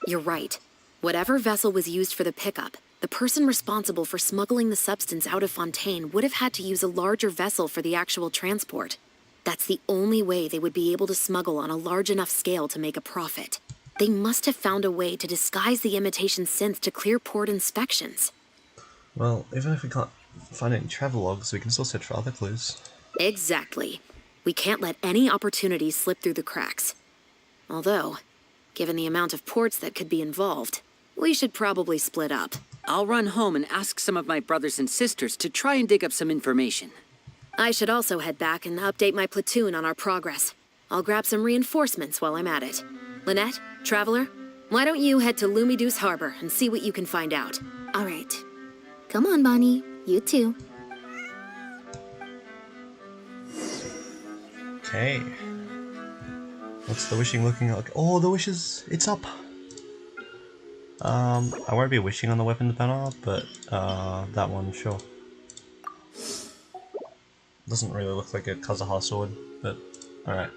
You're right. Whatever vessel was used for the pickup, the person responsible for smuggling the substance out of Fontaine would have had to use a larger vessel for the actual transport. That's the only way they would be able to smuggle on a large enough scale to make a profit. They must have found a way to disguise the imitation synth to clear port inspections.
Well, even if we can't find any travel logs, we can still search for other clues.
Exactly. We can't let any opportunities slip through the cracks. Although, given the amount of ports that could be involved, we should probably split up.
I'll run home and ask some of my brothers and sisters to try and dig up some information.
I should also head back and update my platoon on our progress. I'll grab some reinforcements while I'm at it. Lynette, Traveler, why don't you head to Lumideus Harbor and see what you can find out?
All right. Come on, Bonnie. You too.
Okay. What's the wishing looking like? Oh, the wishes! It's up! I won't be wishing on the weapons banner, but that one, sure. Doesn't really look like a Kazuha sword, but alright.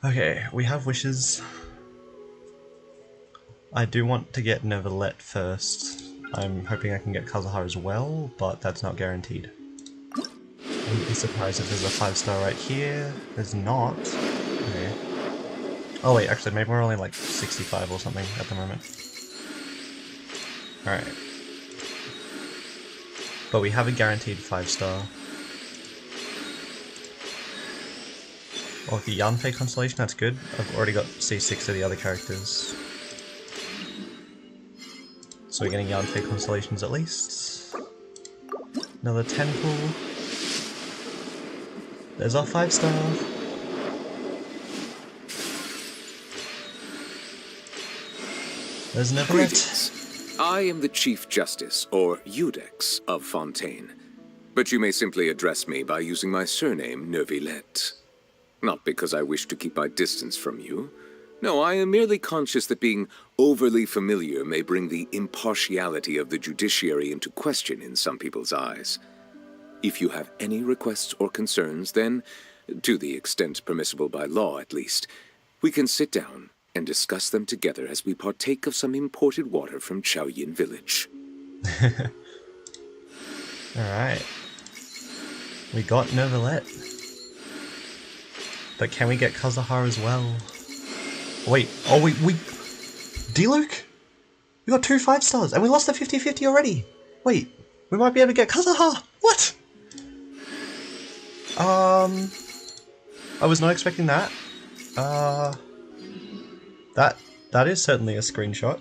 Okay, we have wishes. I do want to get Neuvillette first. I'm hoping I can get Kazuha as well, but that's not guaranteed. I wouldn't be surprised if there's a 5-star right here. There's not. Okay. Oh wait, actually maybe we're only like 65 or something at the moment. Alright. But we have a guaranteed 5-star. Oh, the Yanfei constellation, that's good. I've already got C6 of the other characters. So we're getting Yanfei constellations at least. Another temple. There's our 5-star. There's Neuvillette.
Greetings. I am the Chief Justice, or Iudex, of Fontaine. But you may simply address me by using my surname, Neuvillette. Not because I wish to keep my distance from you. No, I am merely conscious that being overly familiar may bring the impartiality of the judiciary into question in some people's eyes. If you have any requests or concerns, then, to the extent permissible by law at least, we can sit down and discuss them together as we partake of some imported water from Chaoyin Village.
Alright. We got Neuvillette. But can we get Kazuha as well? Wait, oh we D-Luke? We got 2 5-stars and we lost the 50-50 already! Wait, we might be able to get Kazuha! What? I was not expecting that. That is certainly a screenshot.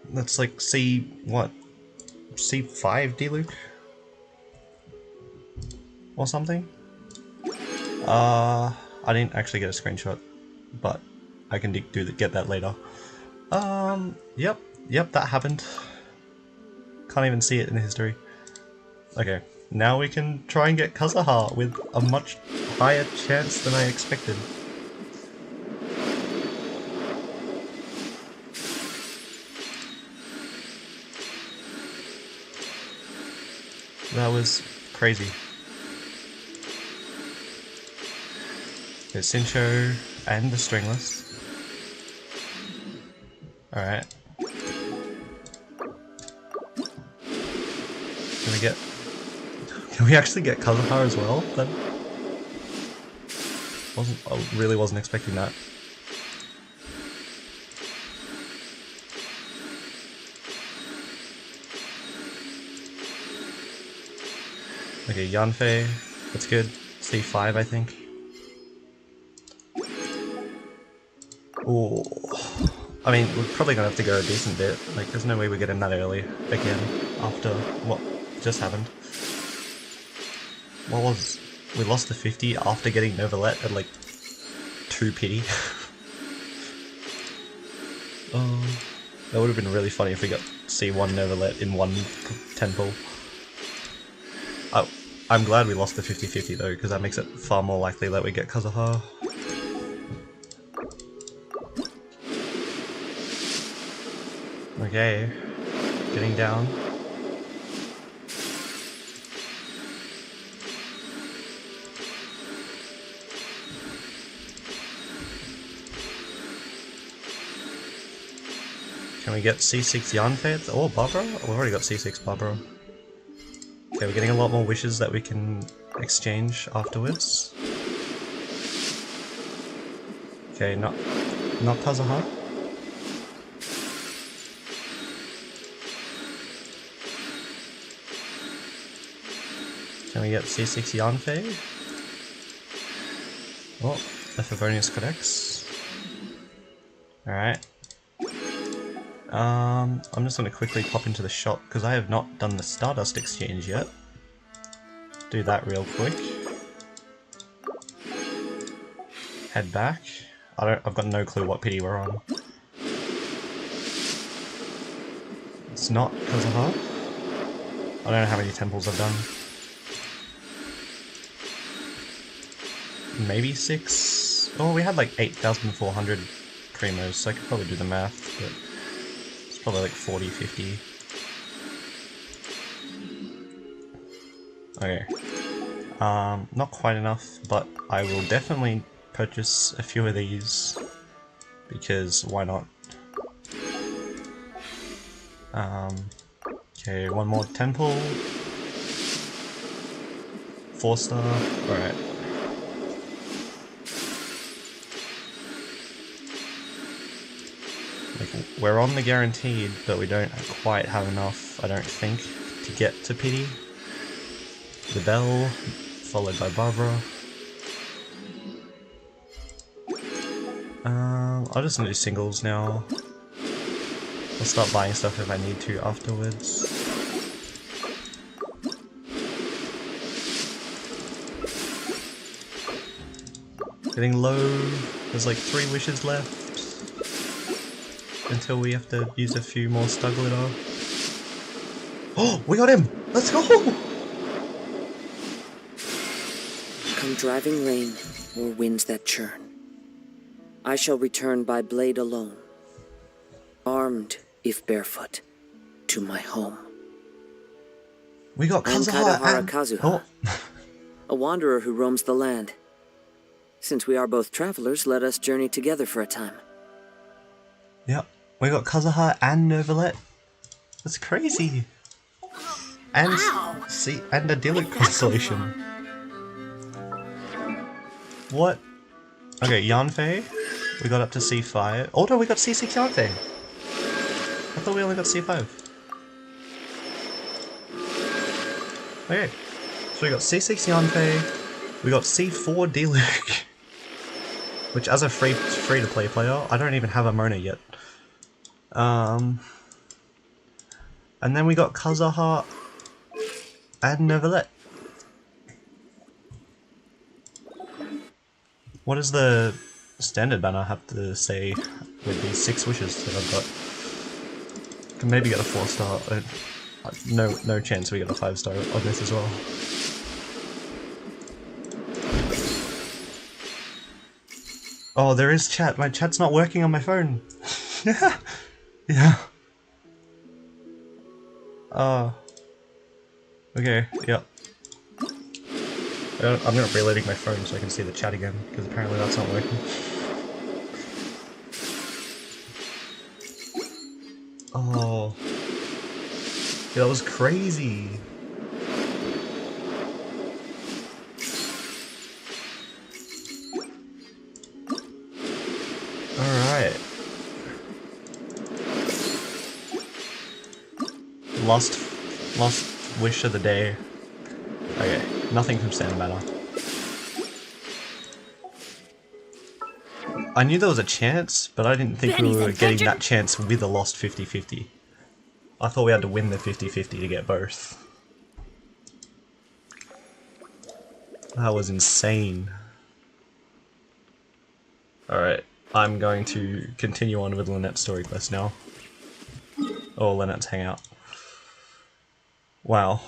That's like C5 D-Luke? Or something? I didn't actually get a screenshot, but I can get that later. Yep, that happened. Can't even see it in the history. Okay, now we can try and get Kazuha with a much higher chance than I expected. That was crazy. There's Sincho and the Stringless. Alright. Can we actually get Kazuha as well then? I really wasn't expecting that. Okay, Yanfei, that's good. C5, I think. Ooh. I mean, we're probably gonna have to go a decent bit. Like, there's no way we get in that early again after what just happened. What was... We lost to 50 after getting Neuvillette at like 2 pity. That would have been really funny if we got C1 Neuvillette in one temple. I'm glad we lost the 50-50 though, because that makes it far more likely that we get Kazuha. Okay, getting down. Can we get C6 Yanfei or Barbara? We've already got C6 Barbara. Okay, we're getting a lot more wishes that we can exchange afterwards. Okay, not Kazuha. Can we get C6 Yanfei? Oh, the Favonius Codex. Alright. I'm just gonna quickly pop into the shop because I have not done the Stardust exchange yet. Do that real quick. Head back. I've got no clue what pity we're on. It's not Kazuha. I don't know how many temples I've done. Maybe 6? Oh, we had like 8,400 primos, so I could probably do the math, but it's probably like 40, 50. Okay. Not quite enough, but I will definitely purchase a few of these, because why not? Okay, one more temple. 4-star, alright. We're on the guaranteed, but we don't quite have enough, I don't think, to get to pity. The Bell, followed by Barbara. I'll just do singles now. I'll start buying stuff if I need to afterwards. Getting low, there's like 3 wishes left. Until we have to use a few more stug glitter. Oh, we got him! Let's go!
Come driving rain or winds that churn, I shall return by blade alone, armed if barefoot, to my home.
We got Kazuha.
I am Kazuha,
Oh.
a wanderer who roams the land. Since we are both travelers, let us journey together for a time.
Yep, we got Kazuha and Neuvillette. That's crazy. And
Wow.
see, and a Diluc constellation. What? Okay, Yanfei. We got up to C5. Oh no, we got C6 Yanfei. I thought we only got C5. Okay, so we got C6 Yanfei. We got C4 Diluc. Which, as a free-to-play player, I don't even have a Mona yet. And then we got Kazuha and Neuvillette. What does the standard banner have to say with these 6 wishes that I've got? Can maybe get a 4-star. No chance we get a 5-star on this as well. Oh, there is chat. My chat's not working on my phone. Yeah. Okay, yep. I'm not reloading my phone so I can see the chat again, because apparently that's not working. Oh. Yeah, that was crazy. Alright. Last wish of the day. Okay, nothing from Sand Matter. I knew there was a chance, but I didn't think we were getting that chance with a lost 50-50. I thought we had to win the 50-50 to get both. That was insane. Alright, I'm going to continue on with Lynette's story quest now. Or Lynette's Hangout. Wow.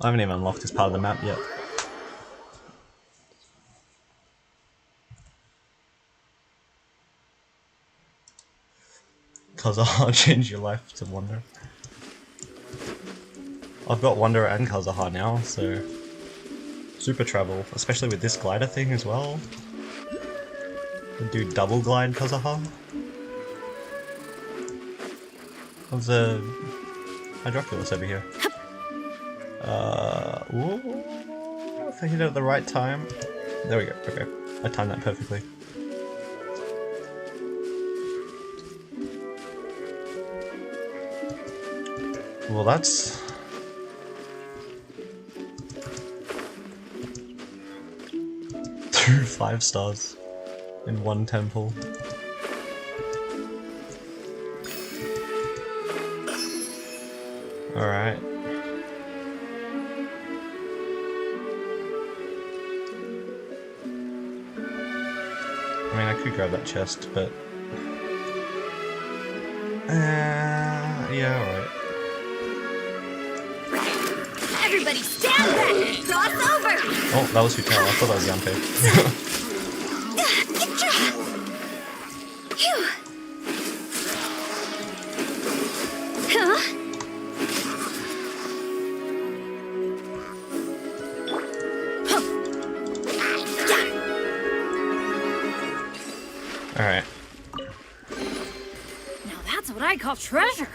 I haven't even unlocked this part of the map yet. Kazuha change your life to Wonder. I've got Wonder and Kazuha now, so super travel, especially with this glider thing as well. Can do double glide Kazuha. There's a Hydroculus over here. Ooh, if I hit it at the right time. There we go, okay. I timed that perfectly. Well, that's... two 5 stars in one temple. Alright. I mean, I could grab that chest, but... yeah, alright.
Everybody stand back! Cross over!
Oh, that was Futile. I thought that was Yampe.
Phew. Huh?
Alright.
Now that's what I call treasure.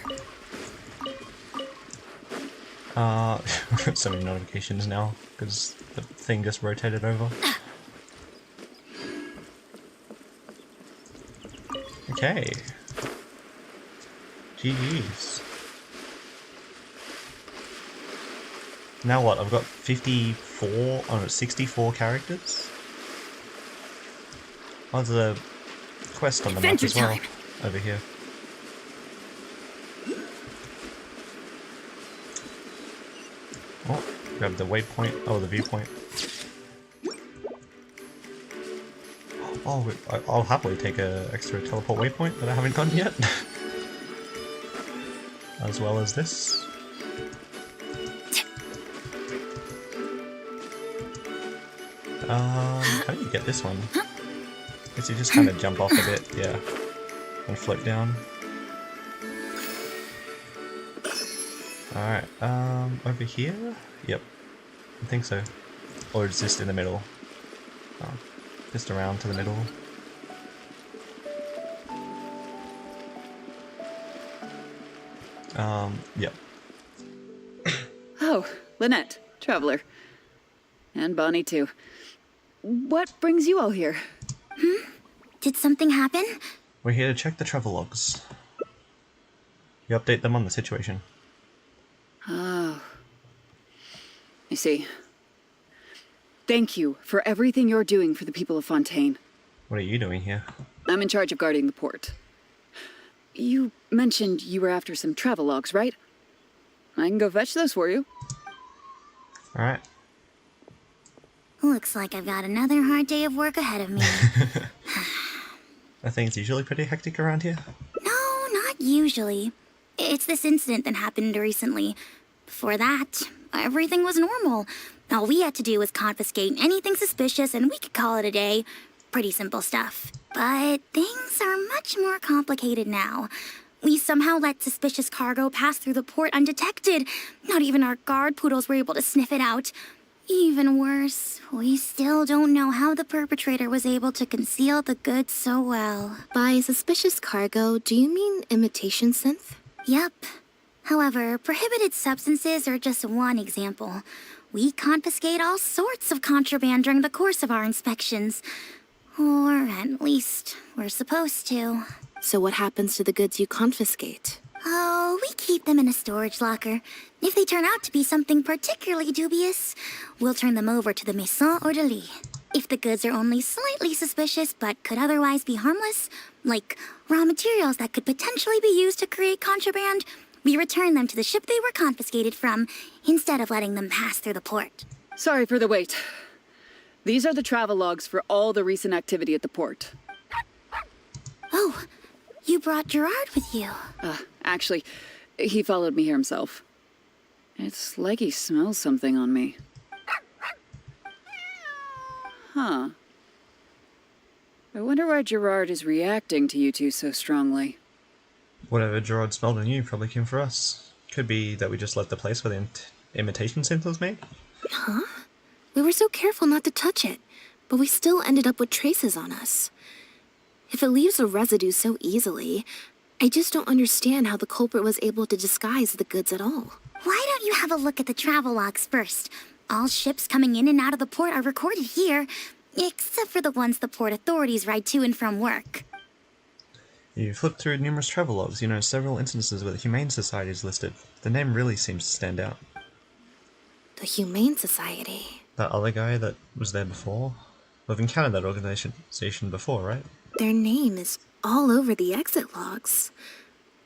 So many notifications now, because the thing just rotated over. Okay. GG's. Now what? I've got 54, oh no, 64 characters? Oh, there's a quest on the map as well, over here. Oh, grab the waypoint, oh, the viewpoint. Oh, I'll happily take a extra teleport waypoint that I haven't gotten yet. As well as this. How do you get this one? Guess you just kind of jump off a bit, yeah, and float down. Alright, over here? Yep, I think so. Or it's just in the middle. Oh, just around to the middle. Yep.
Oh, Lynette, Traveler. And Bonnie, too. What brings you all here?
Did something happen?
We're here to check the travel logs. You update them on the situation.
Oh. I see. Thank you for everything you're doing for the people of Fontaine.
What are you doing here?
I'm in charge of guarding the port. You mentioned you were after some travel logs, right? I can go fetch those for you.
Alright.
Looks like I've got another hard day of work ahead of me.
I think it's usually pretty hectic around here.
No, not usually. It's this incident that happened recently. Before that, everything was normal. All we had to do was confiscate anything suspicious and we could call it a day. Pretty simple stuff. But things are much more complicated now.
We somehow let suspicious cargo pass through the port undetected. Not even our guard poodles were able to sniff it out. Even worse, we still don't know how the perpetrator was able to conceal the goods so well.
By suspicious cargo, do you mean imitation synth?
Yep. However, prohibited substances are just one example. We confiscate all sorts of contraband during the course of our inspections. Or at least, we're supposed to.
So what happens to the goods you confiscate?
Oh, we keep them in a storage locker. If they turn out to be something particularly dubious, we'll turn them over to the Maison Orderly. If the goods are only slightly suspicious but could otherwise be harmless, like raw materials that could potentially be used to create contraband, we return them to the ship they were confiscated from, instead of letting them pass through the port.
Sorry for the wait. These are the travel logs for all the recent activity at the port.
Oh, you brought Gerard with you.
Actually, he followed me here himself. It's like he smells something on me. Huh. I wonder why Gerard is reacting to you two so strongly.
Whatever Gerard smelled on you probably came for us. Could be that we just left the place where the imitation synth was made.
Huh? We were so careful not to touch it, but we still ended up with traces on us. If it leaves a residue so easily, I just don't understand how the culprit was able to disguise the goods at all.
Why don't you have a look at the travel logs first? All ships coming in and out of the port are recorded here, except for the ones the port authorities ride to and from work.
You flip through numerous travel logs, you know several instances where the Humane Society is listed. The name really seems to stand out.
The Humane Society.
That other guy that was there before? We've encountered that organization before, right?
Their name is all over the exit logs.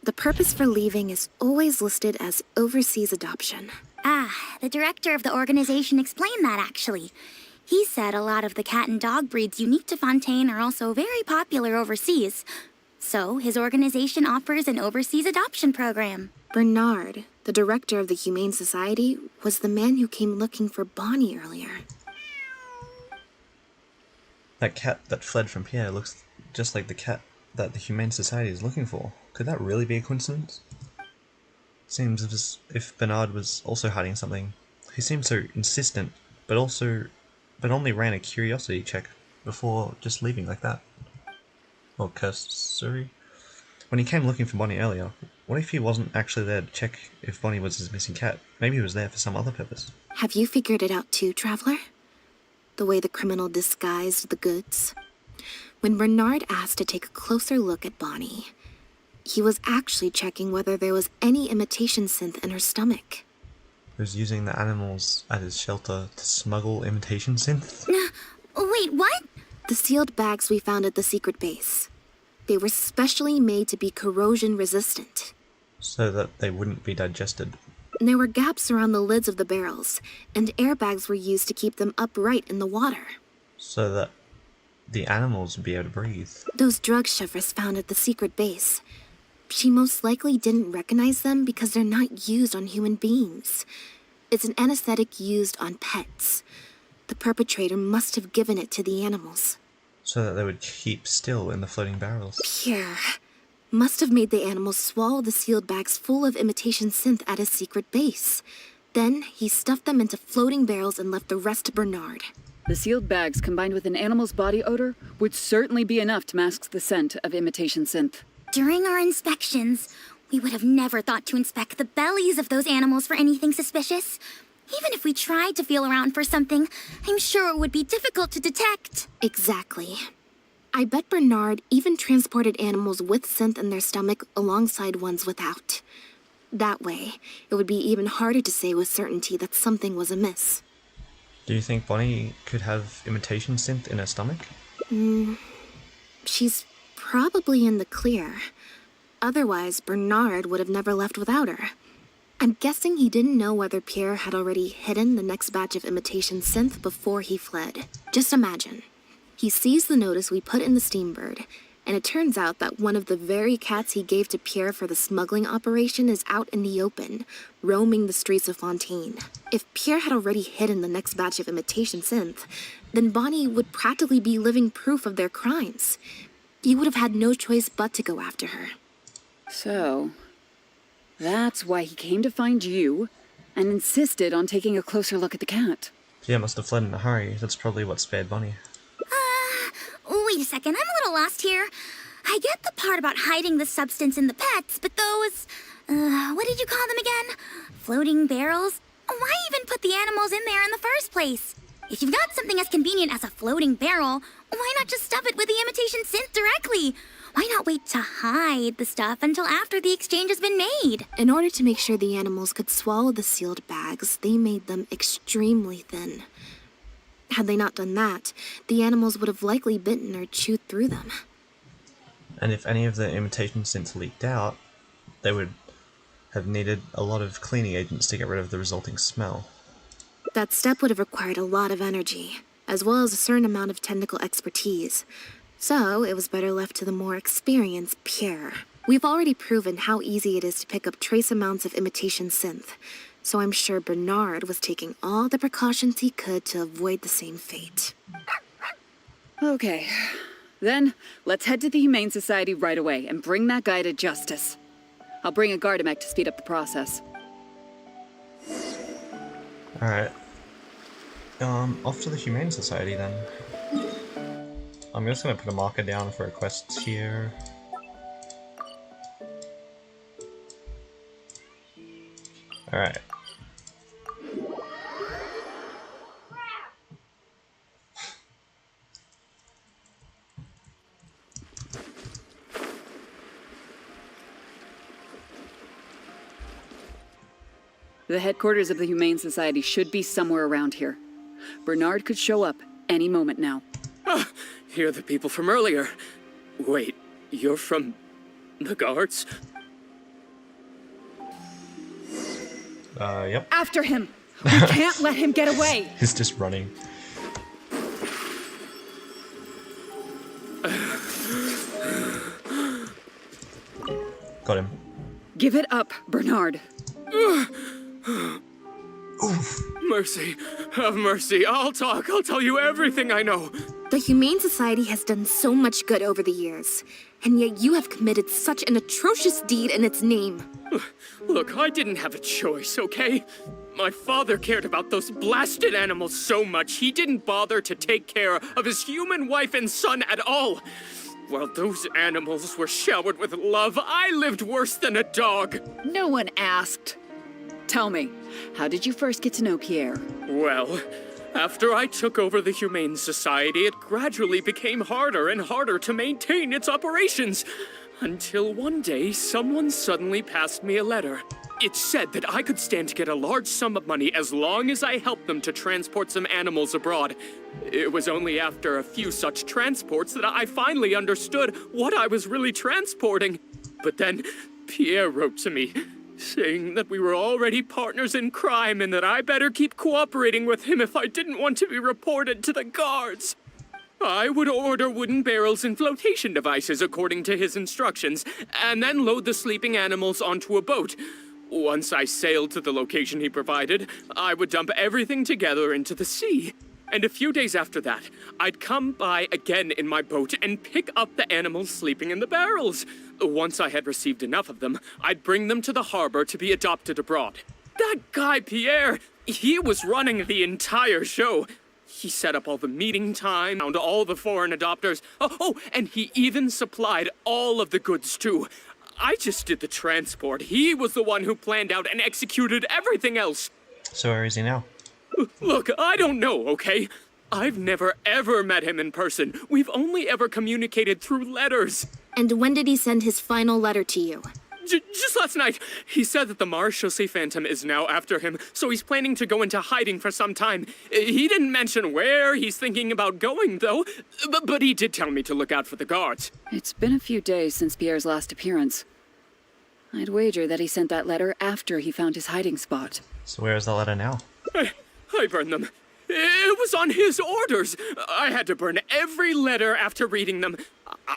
The purpose for leaving is always listed as overseas adoption.
Ah, the director of the organization explained that, actually. He said a lot of the cat and dog breeds unique to Fontaine are also very popular overseas. So, his organization offers an overseas adoption program.
Bernard, the director of the Humane Society, was the man who came looking for Bonnie earlier.
That cat that fled from Pierre looks just like the cat that the Humane Society is looking for. Could that really be a coincidence? Seems as if Bernard was also hiding something. He seemed so insistent, but only ran a curiosity check before just leaving like that. Or cursory. When he came looking for Bonnie earlier, what if he wasn't actually there to check if Bonnie was his missing cat? Maybe he was there for some other purpose.
Have you figured it out too, Traveler? The way the criminal disguised the goods? When Bernard asked to take a closer look at Bonnie, he was actually checking whether there was any imitation synth in her stomach.
He was using the animals at his shelter to smuggle imitation synth?
Wait, what?
The sealed bags we found at the secret base. They were specially made to be corrosion resistant.
So that they wouldn't be digested.
And there were gaps around the lids of the barrels, and airbags were used to keep them upright in the water.
So that the animals would be able to breathe.
Those drug shovers found at the secret base. She most likely didn't recognize them because they're not used on human beings. It's an anesthetic used on pets. The perpetrator must have given it to the animals.
So that they would keep still in the floating barrels.
Pierre must have made the animals swallow the sealed bags full of imitation synth at his secret base. Then he stuffed them into floating barrels and left the rest to Bernard.
The sealed bags combined with an animal's body odor would certainly be enough to mask the scent of imitation synth.
During our inspections, we would have never thought to inspect the bellies of those animals for anything suspicious. Even if we tried to feel around for something, I'm sure it would be difficult to detect.
Exactly. I bet Bernard even transported animals with synth in their stomach alongside ones without. That way, it would be even harder to say with certainty that something was amiss.
Do you think Bonnie could have imitation synth in her stomach?
She's probably in the clear. Otherwise, Bernard would have never left without her. I'm guessing he didn't know whether Pierre had already hidden the next batch of imitation synth before he fled. Just imagine. He sees the notice we put in the Steambird, and it turns out that one of the very cats he gave to Pierre for the smuggling operation is out in the open, roaming the streets of Fontaine. If Pierre had already hidden the next batch of imitation synth, then Bonnie would practically be living proof of their crimes. He would have had no choice but to go after her.
So, that's why he came to find you and insisted on taking a closer look at the cat.
Yeah, must have fled in a hurry. That's probably what spared Bunny.
Wait a second, I'm a little lost here. I get the part about hiding the substance in the pets, but those, what did you call them again? Floating barrels? Why even put the animals in there in the first place? If you've got something as convenient as a floating barrel, why not just stuff it with the imitation synth directly? Why not wait to hide the stuff until after the exchange has been made?
In order to make sure the animals could swallow the sealed bags, they made them extremely thin. Had they not done that, the animals would have likely bitten or chewed through them.
And if any of the imitation synths leaked out, they would have needed a lot of cleaning agents to get rid of the resulting smell.
That step would have required a lot of energy, as well as a certain amount of technical expertise. So, it was better left to the more experienced Pierre. We've already proven how easy it is to pick up trace amounts of imitation synth, so I'm sure Bernard was taking all the precautions he could to avoid the same fate.
Okay, then let's head to the Humane Society right away and bring that guy to justice. I'll bring a Gardamek to speed up the process.
Alright. Off to the Humane Society then. I'm just gonna put a marker down for requests here. Alright.
The headquarters of the Humane Society should be somewhere around here. Bernard could show up any moment now.
Ah, you're the people from earlier. Wait, you're from the guards?
Yep.
After him! We can't let him get away!
He's just running. Got him.
Give it up, Bernard.
Mercy. Have mercy. I'll talk. I'll tell you everything I know.
The Humane Society has done so much good over the years, and yet you have committed such an atrocious deed in its name.
Look, I didn't have a choice, okay? My father cared about those blasted animals so much, he didn't bother to take care of his human wife and son at all. While those animals were showered with love, I lived worse than a dog.
No one asked. Tell me, how did you first get to know Pierre?
Well, after I took over the Humane Society, it gradually became harder and harder to maintain its operations. Until one day, someone suddenly passed me a letter. It said that I could stand to get a large sum of money as long as I helped them to transport some animals abroad. It was only after a few such transports that I finally understood what I was really transporting. But then, Pierre wrote to me, saying that we were already partners in crime and that I better keep cooperating with him if I didn't want to be reported to the guards. I would order wooden barrels and flotation devices according to his instructions, and then load the sleeping animals onto a boat. Once I sailed to the location he provided, I would dump everything together into the sea. And a few days after that, I'd come by again in my boat and pick up the animals sleeping in the barrels. Once I had received enough of them, I'd bring them to the harbor to be adopted abroad. That guy, Pierre, he was running the entire show. He set up all the meeting time, found all the foreign adopters. Oh, and he even supplied all of the goods, too. I just did the transport. He was the one who planned out and executed everything else.
So where is he now?
Look, I don't know, okay? I've never ever met him in person. We've only ever communicated through letters.
And when did he send his final letter to you?
Just last night, he said that the Marechaussee Phantom is now after him, so he's planning to go into hiding for some time. He didn't mention where he's thinking about going, though, but he did tell me to look out for the guards.
It's been a few days since Pierre's last appearance. I'd wager that he sent that letter after he found his hiding spot.
So where is the letter now?
I burned them. It was on his orders. I had to burn every letter after reading them.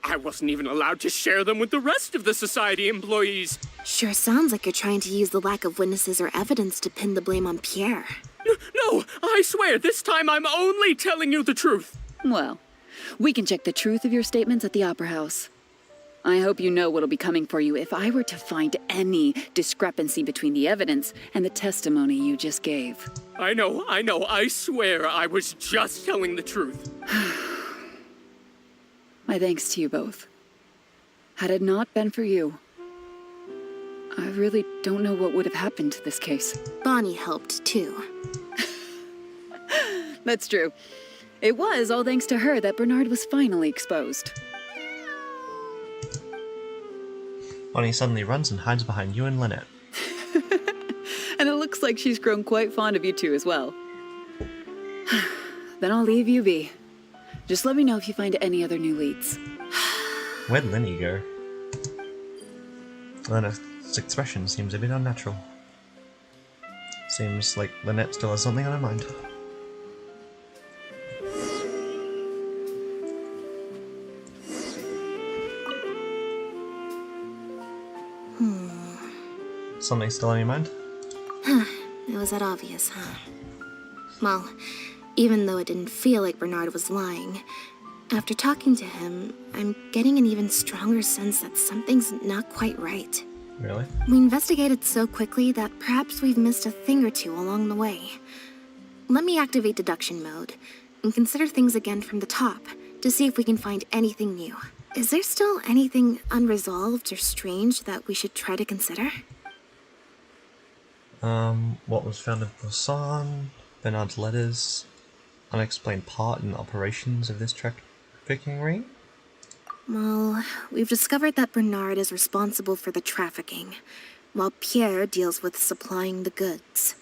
I wasn't even allowed to share them with the rest of the society employees.
Sure sounds like you're trying to use the lack of witnesses or evidence to pin the blame on Pierre.
No, I swear, this time I'm only telling you the truth.
Well, we can check the truth of your statements at the Opera House. I hope you know what'll be coming for you if I were to find any discrepancy between the evidence and the testimony you just gave.
I know, I swear I was just telling the truth.
My thanks to you both. Had it not been for you, I really don't know what would have happened to this case.
Bonnie helped, too.
That's true. It was all thanks to her that Bernard was finally exposed.
Bonnie suddenly runs and hides behind you and Lynette.
And it looks like she's grown quite fond of you two as well. Then I'll leave you be. Just let me know if you find any other new leads.
Where'd Lenny go? Lynette's expression seems a bit unnatural. Seems like Lynette still has something on her mind. Something still on your mind?
It was that obvious, huh? Well, even though it didn't feel like Bernard was lying, after talking to him, I'm getting an even stronger sense that something's not quite right.
Really?
We investigated so quickly that perhaps we've missed a thing or two along the way. Let me activate deduction mode and consider things again from the top to see if we can find anything new. Is there still anything unresolved or strange that we should try to consider?
What was found in Poisson, Bernard's letters, unexplained part in the operations of this trafficking ring?
Well, we've discovered that Bernard is responsible for the trafficking, while Pierre deals with supplying the goods.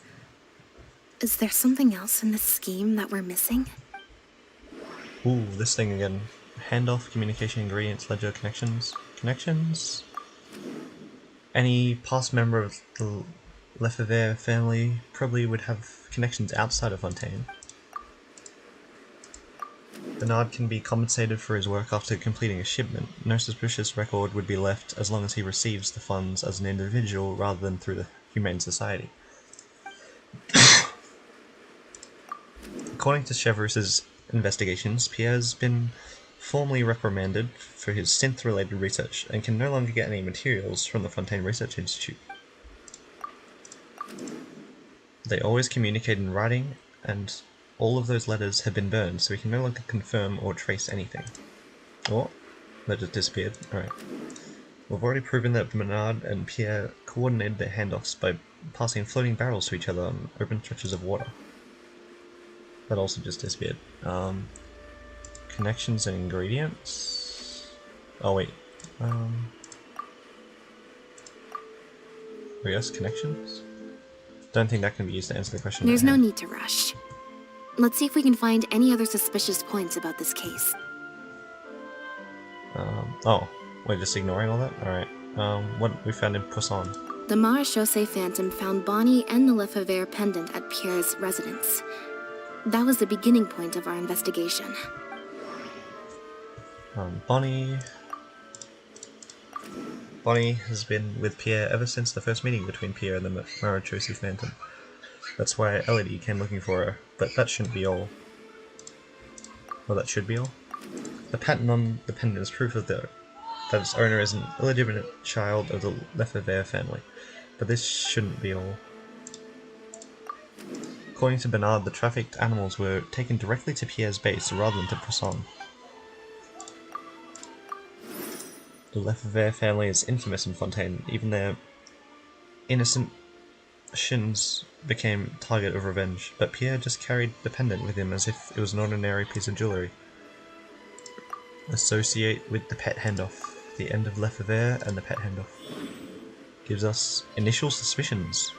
Is there something else in this scheme that we're missing?
Ooh, this thing again. Handoff, communication, ingredients, ledger, connections. Connections? Any past member of the Lefebvre family probably would have connections outside of Fontaine. Bernard can be compensated for his work after completing a shipment. No suspicious record would be left as long as he receives the funds as an individual rather than through the Humane Society. According to Chevreus's investigations, Pierre's been formally reprimanded for his synth-related research and can no longer get any materials from the Fontaine Research Institute. They always communicate in writing, and all of those letters have been burned, so we can no longer confirm or trace anything. Oh, that just disappeared. Alright. We've already proven that Bernard and Pierre coordinated their handoffs by passing floating barrels to each other on open stretches of water. That also just disappeared. Connections and ingredients? Oh wait. I guess connections? Don't think that can be used to answer the question.
There's no need to rush. Let's see if we can find any other suspicious points about this case.
Oh, we're just ignoring all that? Alright. What we found in Poisson?
The Marechaussee Phantom found Bonnie and the Lefebvre pendant at Pierre's residence. That was the beginning point of our investigation.
Bonnie has been with Pierre ever since the first meeting between Pierre and the Marechaussee Phantom. That's why Elodie came looking for her, but that shouldn't be all. Well, that should be all. The pattern on the pendant is proof of that its owner is an illegitimate child of the Lefebvre family, but this shouldn't be all. According to Bernard, the trafficked animals were taken directly to Pierre's base rather than to Poisson. The Lefebvre family is infamous in Fontaine. Even their innocent shins became target of revenge, but Pierre just carried the pendant with him as if it was an ordinary piece of jewellery. Associate with the pet handoff. The end of Lefebvre and the pet handoff. Gives us initial suspicions.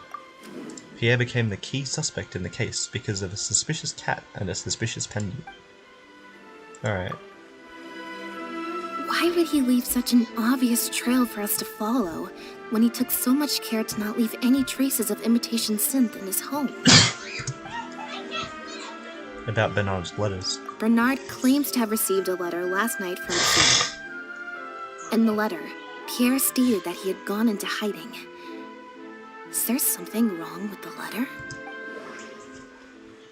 Pierre became the key suspect in the case because of a suspicious cat and a suspicious pendant. Alright.
Why would he leave such an obvious trail for us to follow, when he took so much care to not leave any traces of imitation synth in his home?
About Bernard's letters.
Bernard claims to have received a letter last night from Pierre. In the letter, Pierre stated that he had gone into hiding. Is there something wrong with the letter?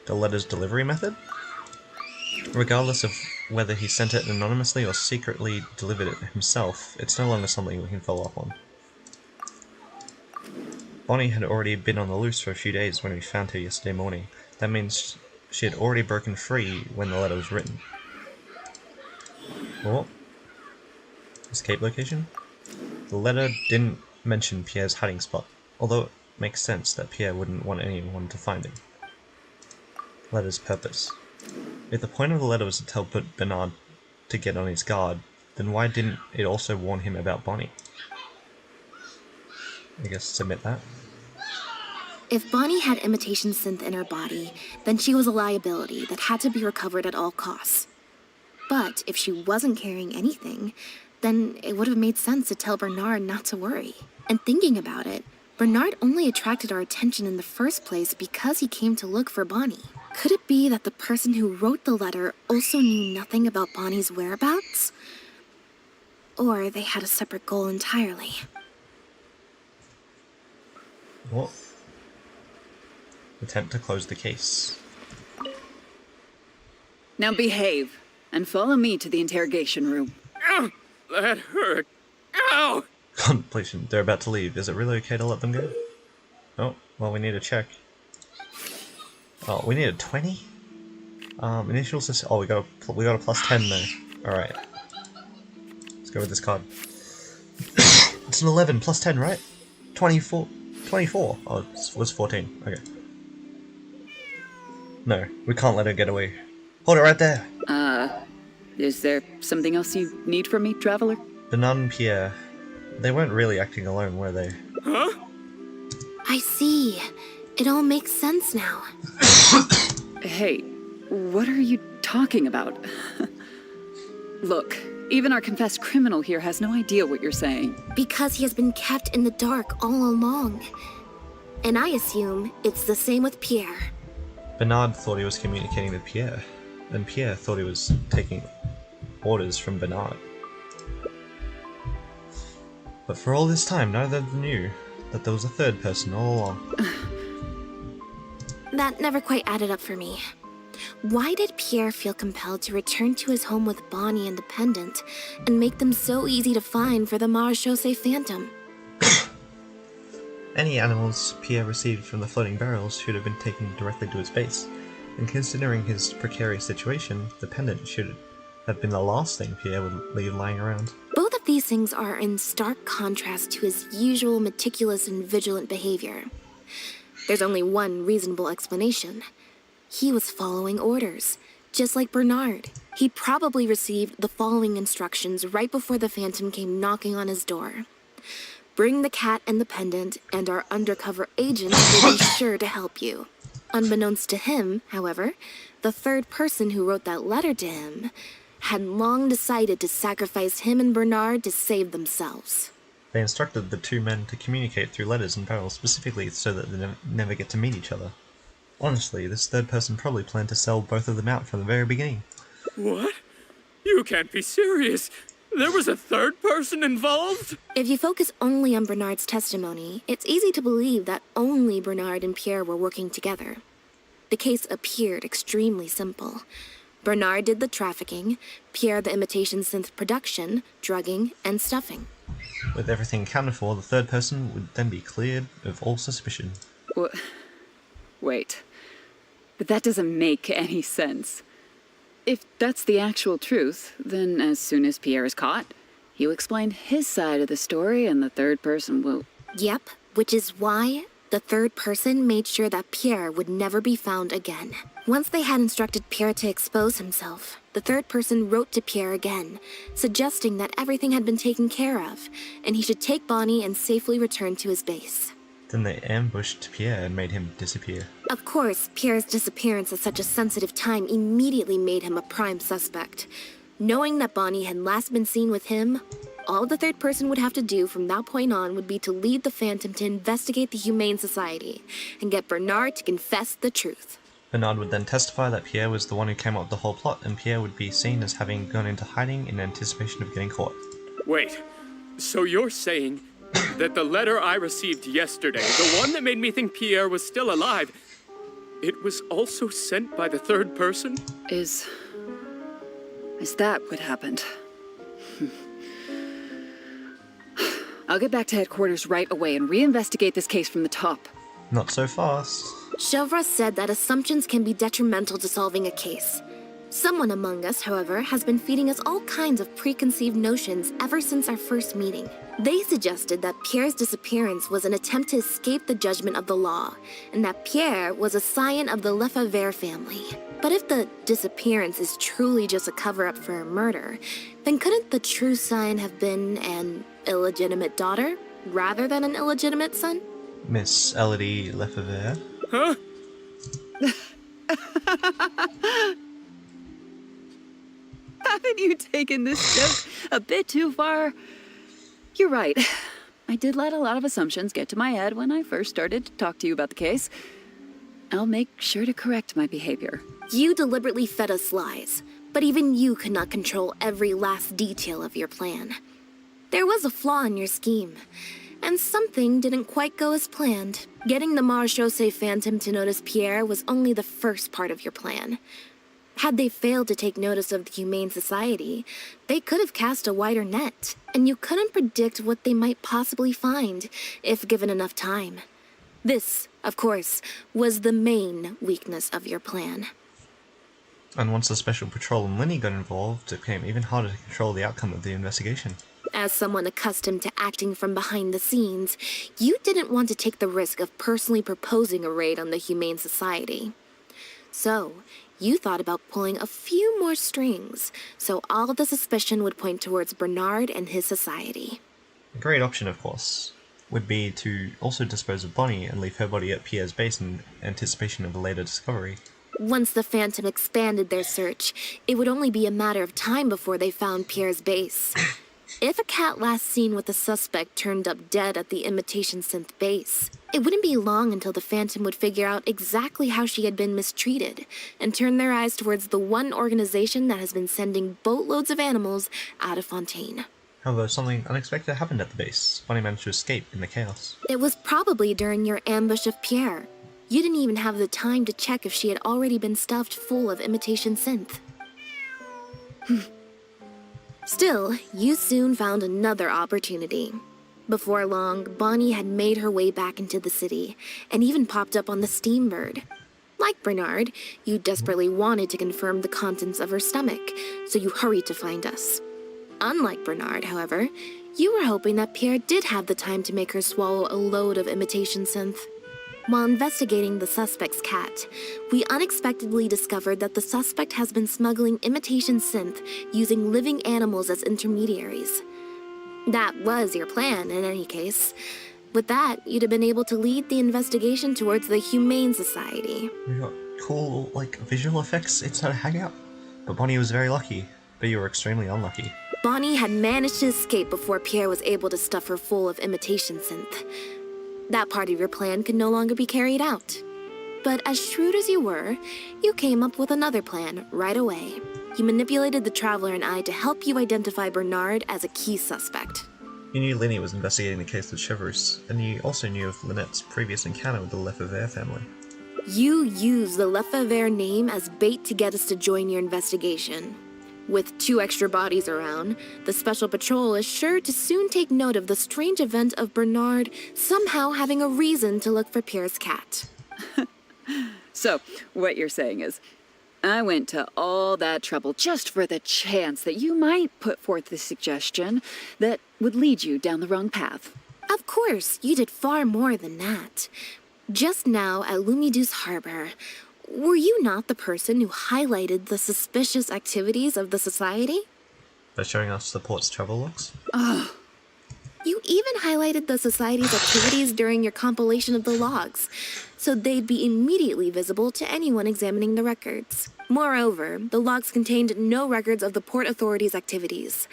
The letter's delivery method? Regardless of whether he sent it anonymously or secretly delivered it himself, it's no longer something we can follow up on. Bonnie had already been on the loose for a few days when we found her yesterday morning. That means she had already broken free when the letter was written. Oh. Escape location? The letter didn't mention Pierre's hiding spot, although it makes sense that Pierre wouldn't want anyone to find him. Letter's purpose. If the point of the letter was to tell Bernard to get on his guard, then why didn't it also warn him about Bonnie? I guess submit that.
If Bonnie had imitation synth in her body, then she was a liability that had to be recovered at all costs. But if she wasn't carrying anything, then it would have made sense to tell Bernard not to worry. And thinking about it, Bernard only attracted our attention in the first place because he came to look for Bonnie. Could it be that the person who wrote the letter also knew nothing about Bonnie's whereabouts? Or they had a separate goal entirely?
What? Attempt to close the case.
Now behave, and follow me to the interrogation room.
Ow! That hurt. Ow!
Contemplation. They're about to leave. Is it really okay to let them go? Oh, well, we need a check. Oh, we need a 20? Initial oh, we got a plus 10 though. Alright. Let's go with this card. It's an 11 plus 10, right? 24. 24. Oh, it was 14. Okay. No, we can't let her get away. Hold it right there.
Is there something else you need from me, traveler?
Bernard and Pierre, they weren't really acting alone, were they?
Huh?
I see. It all makes sense now.
Hey, what are you talking about? Look, even our confessed criminal here has no idea what you're saying.
Because he has been kept in the dark all along. And I assume it's the same with Pierre.
Bernard thought he was communicating with Pierre, and Pierre thought he was taking orders from Bernard. But for all this time, neither of them knew that there was a third person all along.
That never quite added up for me. Why did Pierre feel compelled to return to his home with Bonnie and the pendant, and make them so easy to find for the Marechaussee Phantom?
Any animals Pierre received from the floating barrels should have been taken directly to his base, and considering his precarious situation, the pendant should have been the last thing Pierre would leave lying around.
Both of these things are in stark contrast to his usual meticulous and vigilant behavior. There's only one reasonable explanation. He was following orders, just like Bernard. He probably received the following instructions right before the Phantom came knocking on his door. Bring the cat and the pendant, and our undercover agent will be sure to help you. Unbeknownst to him, however, the third person who wrote that letter to him had long decided to sacrifice him and Bernard to save themselves.
They instructed the two men to communicate through letters and barrels specifically so that they never get to meet each other. Honestly, this third person probably planned to sell both of them out from the very beginning.
What? You can't be serious. There was a third person involved?
If you focus only on Bernard's testimony, it's easy to believe that only Bernard and Pierre were working together. The case appeared extremely simple. Bernard did the trafficking, Pierre the imitation synth production, drugging, and stuffing.
With everything accounted for, the third person would then be cleared of all suspicion.
Wait. But that doesn't make any sense. If that's the actual truth, then as soon as Pierre is caught, he'll explain his side of the story and the third person will...
Yep, which is why the third person made sure that Pierre would never be found again. Once they had instructed Pierre to expose himself, the third person wrote to Pierre again, suggesting that everything had been taken care of, and he should take Bonnie and safely return to his base.
Then they ambushed Pierre and made him disappear.
Of course, Pierre's disappearance at such a sensitive time immediately made him a prime suspect. Knowing that Bonnie had last been seen with him, all the third person would have to do from that point on would be to lead the Phantom to investigate the Humane Society and get Bernard to confess the truth.
Bernard would then testify that Pierre was the one who came up with the whole plot, and Pierre would be seen as having gone into hiding in anticipation of getting caught.
Wait, so you're saying that the letter I received yesterday, the one that made me think Pierre was still alive, it was also sent by the third person?
Is Is that what happened? I'll get back to headquarters right away and reinvestigate this case from the top.
Not so fast.
Chevra said that assumptions can be detrimental to solving a case. Someone among us, however, has been feeding us all kinds of preconceived notions ever since our first meeting. They suggested that Pierre's disappearance was an attempt to escape the judgment of the law, and that Pierre was a scion of the Lefebvre family. But if the disappearance is truly just a cover-up for a murder, then couldn't the true scion have been an illegitimate daughter, rather than an illegitimate son?
Miss Elodie Lefebvre.
Huh?
Haven't you taken this joke a bit too far? You're right. I did let a lot of assumptions get to my head when I first started to talk to you about the case. I'll make sure to correct my behavior.
You deliberately fed us lies, but even you could not control every last detail of your plan. There was a flaw in your scheme, and something didn't quite go as planned. Getting the Marechaussee Phantom to notice Pierre was only the first part of your plan. Had they failed to take notice of the Humane Society, they could have cast a wider net, and you couldn't predict what they might possibly find if given enough time. This, of course, was the main weakness of your plan.
And once the Special Patrol and Lenny got involved, it became even harder to control the outcome of the investigation.
As someone accustomed to acting from behind the scenes, you didn't want to take the risk of personally proposing a raid on the Humane Society. So, you thought about pulling a few more strings, so all of the suspicion would point towards Bernard and his society.
A great option, of course, would be to also dispose of Bonnie and leave her body at Pierre's base in anticipation of a later discovery.
Once the Phantom expanded their search, it would only be a matter of time before they found Pierre's base. If a cat last seen with the suspect turned up dead at the imitation synth base, it wouldn't be long until the Phantom would figure out exactly how she had been mistreated and turn their eyes towards the one organization that has been sending boatloads of animals out of Fontaine.
However, something unexpected happened at the base. Bonnie managed to escape in the chaos.
It was probably during your ambush of Pierre. You didn't even have the time to check if she had already been stuffed full of imitation synth. Still, you soon found another opportunity. Before long, Bonnie had made her way back into the city, and even popped up on the Steambird. Like Bernard, you desperately wanted to confirm the contents of her stomach, so you hurried to find us. Unlike Bernard, however, you were hoping that Pierre did have the time to make her swallow a load of imitation synth. While investigating the suspect's cat, we unexpectedly discovered that the suspect has been smuggling imitation synth using living animals as intermediaries. That was your plan, in any case. With that, you'd have been able to lead the investigation towards the Humane Society.
We got cool, visual effects inside a hangout. But Bonnie was very lucky, but you were extremely unlucky.
Bonnie had managed to escape before Pierre was able to stuff her full of imitation synth. That part of your plan could no longer be carried out. But as shrewd as you were, you came up with another plan right away. You manipulated the Traveler and I to help you identify Bernard as a key suspect.
You knew Lenny was investigating the case with Chevreuse, and you also knew of Lynette's previous encounter with the Lefebvre family.
You used the Lefebvre name as bait to get us to join your investigation. With 2 extra bodies around, the Special Patrol is sure to soon take note of the strange event of Bernard somehow having a reason to look for Pierre's cat.
So, what you're saying is, I went to all that trouble just for the chance that you might put forth the suggestion that would lead you down the wrong path.
Of course, you did far more than that. Just now at Lumidu's Harbor, were you not the person who highlighted the suspicious activities of the Society?
By showing us the port's travel logs?
You even highlighted the Society's activities during your compilation of the logs, so they'd be immediately visible to anyone examining the records. Moreover, the logs contained no records of the Port Authority's activities.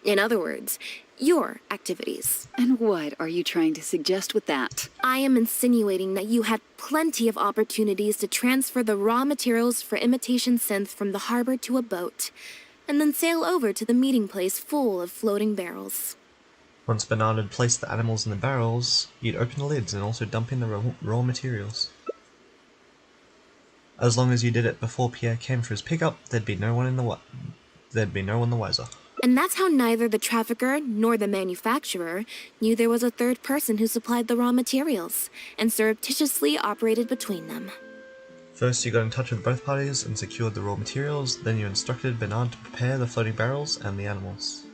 In other words, your activities.
And what are you trying to suggest with that?
I am insinuating that you had plenty of opportunities to transfer the raw materials for imitation synth from the harbor to a boat, and then sail over to the meeting place full of floating barrels.
Once Bernard had placed the animals in the barrels, you'd open the lids and also dump in the raw materials. As long as you did it before Pierre came for his pickup, there'd be no one in the there'd be no one the wiser.
And that's how neither the trafficker nor the manufacturer knew there was a third person who supplied the raw materials and surreptitiously operated between them.
First, you got in touch with both parties and secured the raw materials, then you instructed Bernard to prepare the floating barrels and the animals.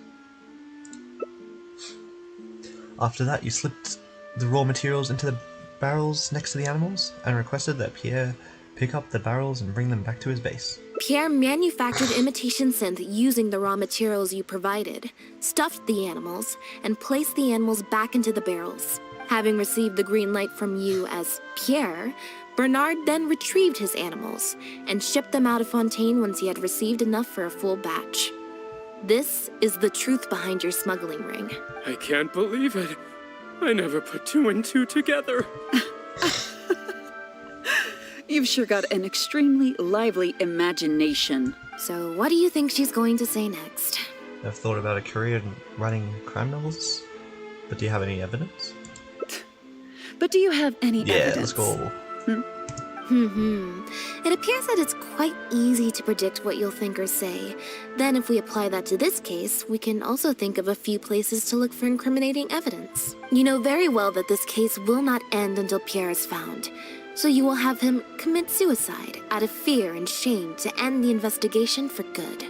After that, you slipped the raw materials into the barrels next to the animals and requested that Pierre pick up the barrels and bring them back to his base.
Pierre manufactured imitation synth using the raw materials you provided, stuffed the animals, and placed the animals back into the barrels. Having received the green light from you as Pierre, Bernard then retrieved his animals and shipped them out of Fontaine once he had received enough for a full batch. This is the truth behind your smuggling ring.
I can't believe it. I never put two and two together.
You've sure got an extremely lively imagination.
So what do you think she's going to say next?
I've thought about a career in writing crime novels, but do you have any evidence?
But do you have any evidence?
Yeah, let's go.
It appears that it's quite easy to predict what you'll think or say. Then if we apply that to this case, we can also think of a few places to look for incriminating evidence. You know very well that this case will not end until Pierre is found. So you will have him commit suicide out of fear and shame to end the investigation for good.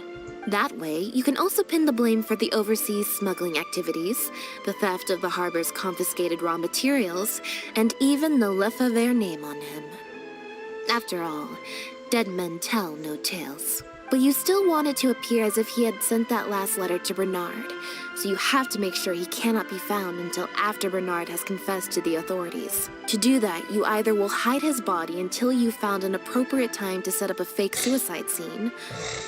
That way, you can also pin the blame for the overseas smuggling activities, the theft of the harbor's confiscated raw materials, and even the Lefebvre name on him. After all, dead men tell no tales. But you still want it to appear as if he had sent that last letter to Bernard, so you have to make sure he cannot be found until after Bernard has confessed to the authorities. To do that, you either will hide his body until you've found an appropriate time to set up a fake suicide scene,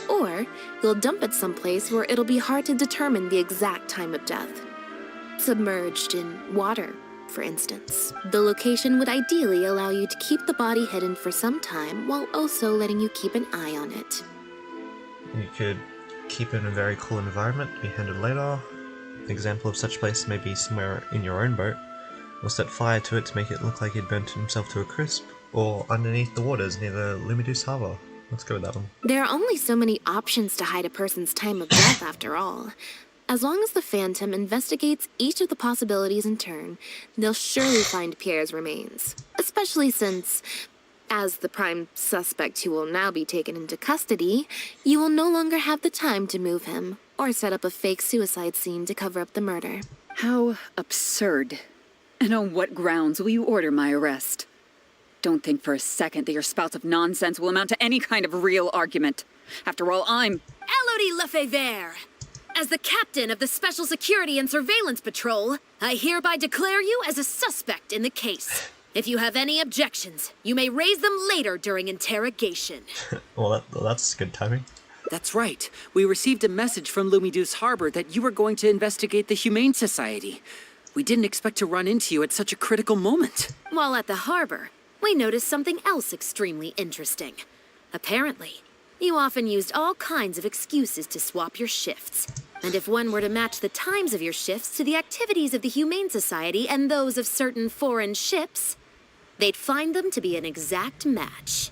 or you'll dump it someplace where it'll be hard to determine the exact time of death. Submerged in water, for instance. The location would ideally allow you to keep the body hidden for some time while also letting you keep an eye on it.
You could keep it in a very cool environment to be handled later. An example of such place may be somewhere in your own boat, or set fire to it to make it look like he'd burnt himself to a crisp, or underneath the waters near the Lumideus Harbor. Let's go with that one.
There are only so many options to hide a person's time of death after all. As long as the Phantom investigates each of the possibilities in turn, they'll surely find Pierre's remains. Especially since, as the prime suspect who will now be taken into custody, you will no longer have the time to move him, or set up a fake suicide scene to cover up the murder.
How absurd. And on what grounds will you order my arrest? Don't think for a second that your spouts of nonsense will amount to any kind of real argument. After all, I'm...
Elodie Lefebvre! As the captain of the Special Security and Surveillance Patrol, I hereby declare you as a suspect in the case. If you have any objections, you may raise them later during interrogation.
Well, that's good timing.
That's right. We received a message from Lumideus Harbor that you were going to investigate the Humane Society. We didn't expect to run into you at such a critical moment.
While at the harbor, we noticed something else extremely interesting. Apparently, you often used all kinds of excuses to swap your shifts. And if one were to match the times of your shifts to the activities of the Humane Society and those of certain foreign ships, they'd find them to be an exact match.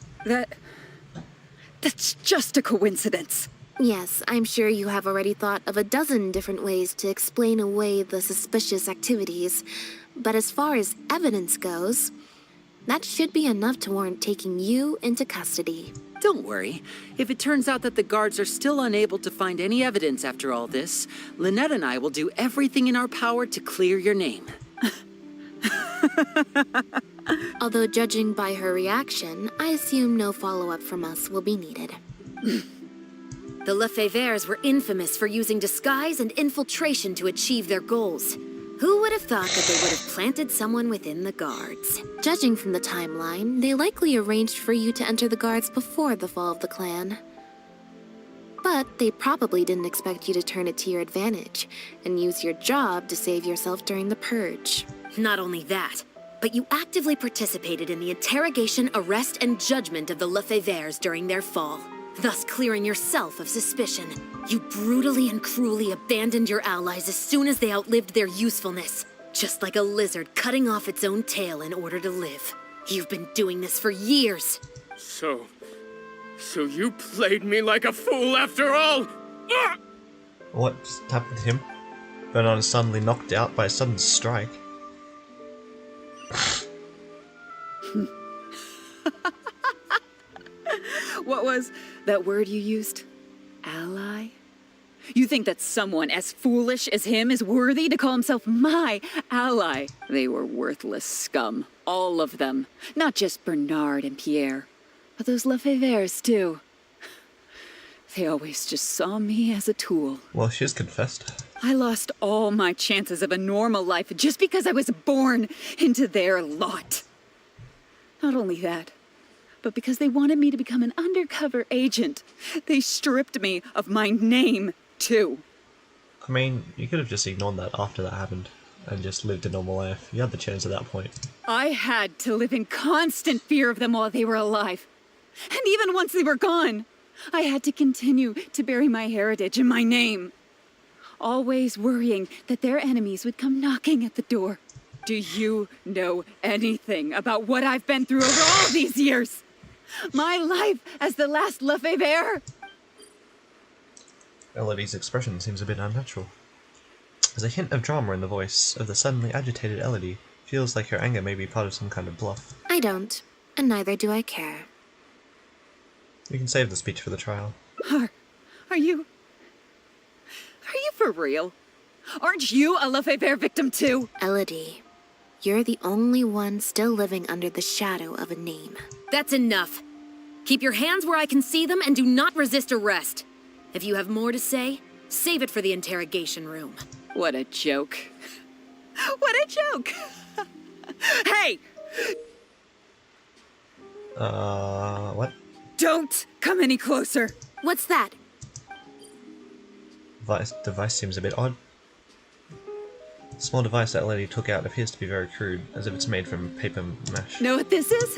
That's just a coincidence.
Yes, I'm sure you have already thought of a dozen different ways to explain away the suspicious activities. But as far as evidence goes, that should be enough to warrant taking you into custody.
Don't worry. If it turns out that the guards are still unable to find any evidence after all this, Lynette and I will do everything in our power to clear your name.
Although judging by her reaction, I assume no follow-up from us will be needed.
The Lefebvres were infamous for using disguise and infiltration to achieve their goals. Who would have thought that they would have planted someone within the guards?
Judging from the timeline, they likely arranged for you to enter the guards before the fall of the clan. But they probably didn't expect you to turn it to your advantage and use your job to save yourself during the purge.
Not only that, but you actively participated in the interrogation, arrest, and judgment of the Lefebvres during their fall, thus clearing yourself of suspicion. You brutally and cruelly abandoned your allies as soon as they outlived their usefulness, just like a lizard cutting off its own tail in order to live. You've been doing this for years.
So you played me like a fool after all?
What just happened to him? Bernard is suddenly knocked out by a sudden strike.
What was that word you used? Ally? You think that someone as foolish as him is worthy to call himself my ally? They were worthless scum. All of them. Not just Bernard and Pierre, but those Lefevres too. They always just saw me as a tool.
Well, she's confessed.
I lost all my chances of a normal life just because I was born into their lot. Not only that, but because they wanted me to become an undercover agent. They stripped me of my name, too.
I mean, you could have just ignored that after that happened and just lived a normal life. You had the chance at that point.
I had to live in constant fear of them while they were alive. And even once they were gone, I had to continue to bury my heritage and my name. Always worrying that their enemies would come knocking at the door. Do you know anything about what I've been through over all these years? My life as the last Lefevre?
Elodie's expression seems a bit unnatural. There's a hint of drama in the voice of the suddenly agitated Elodie. Feels like her anger may be part of some kind of bluff.
I don't, and neither do I care.
You can save the speech for the trial.
Are you for real? Aren't you a Lefevre victim too?
Elodie, you're the only one still living under the shadow of a name.
That's enough. Keep your hands where I can see them and do not resist arrest. If you have more to say, save it for the interrogation room.
What a joke. What a joke! Hey!
What?
Don't come any closer!
What's that?
Device seems a bit odd. The small device that Elodie took out appears to be very crude, as if it's made from paper mache.
Know what this is?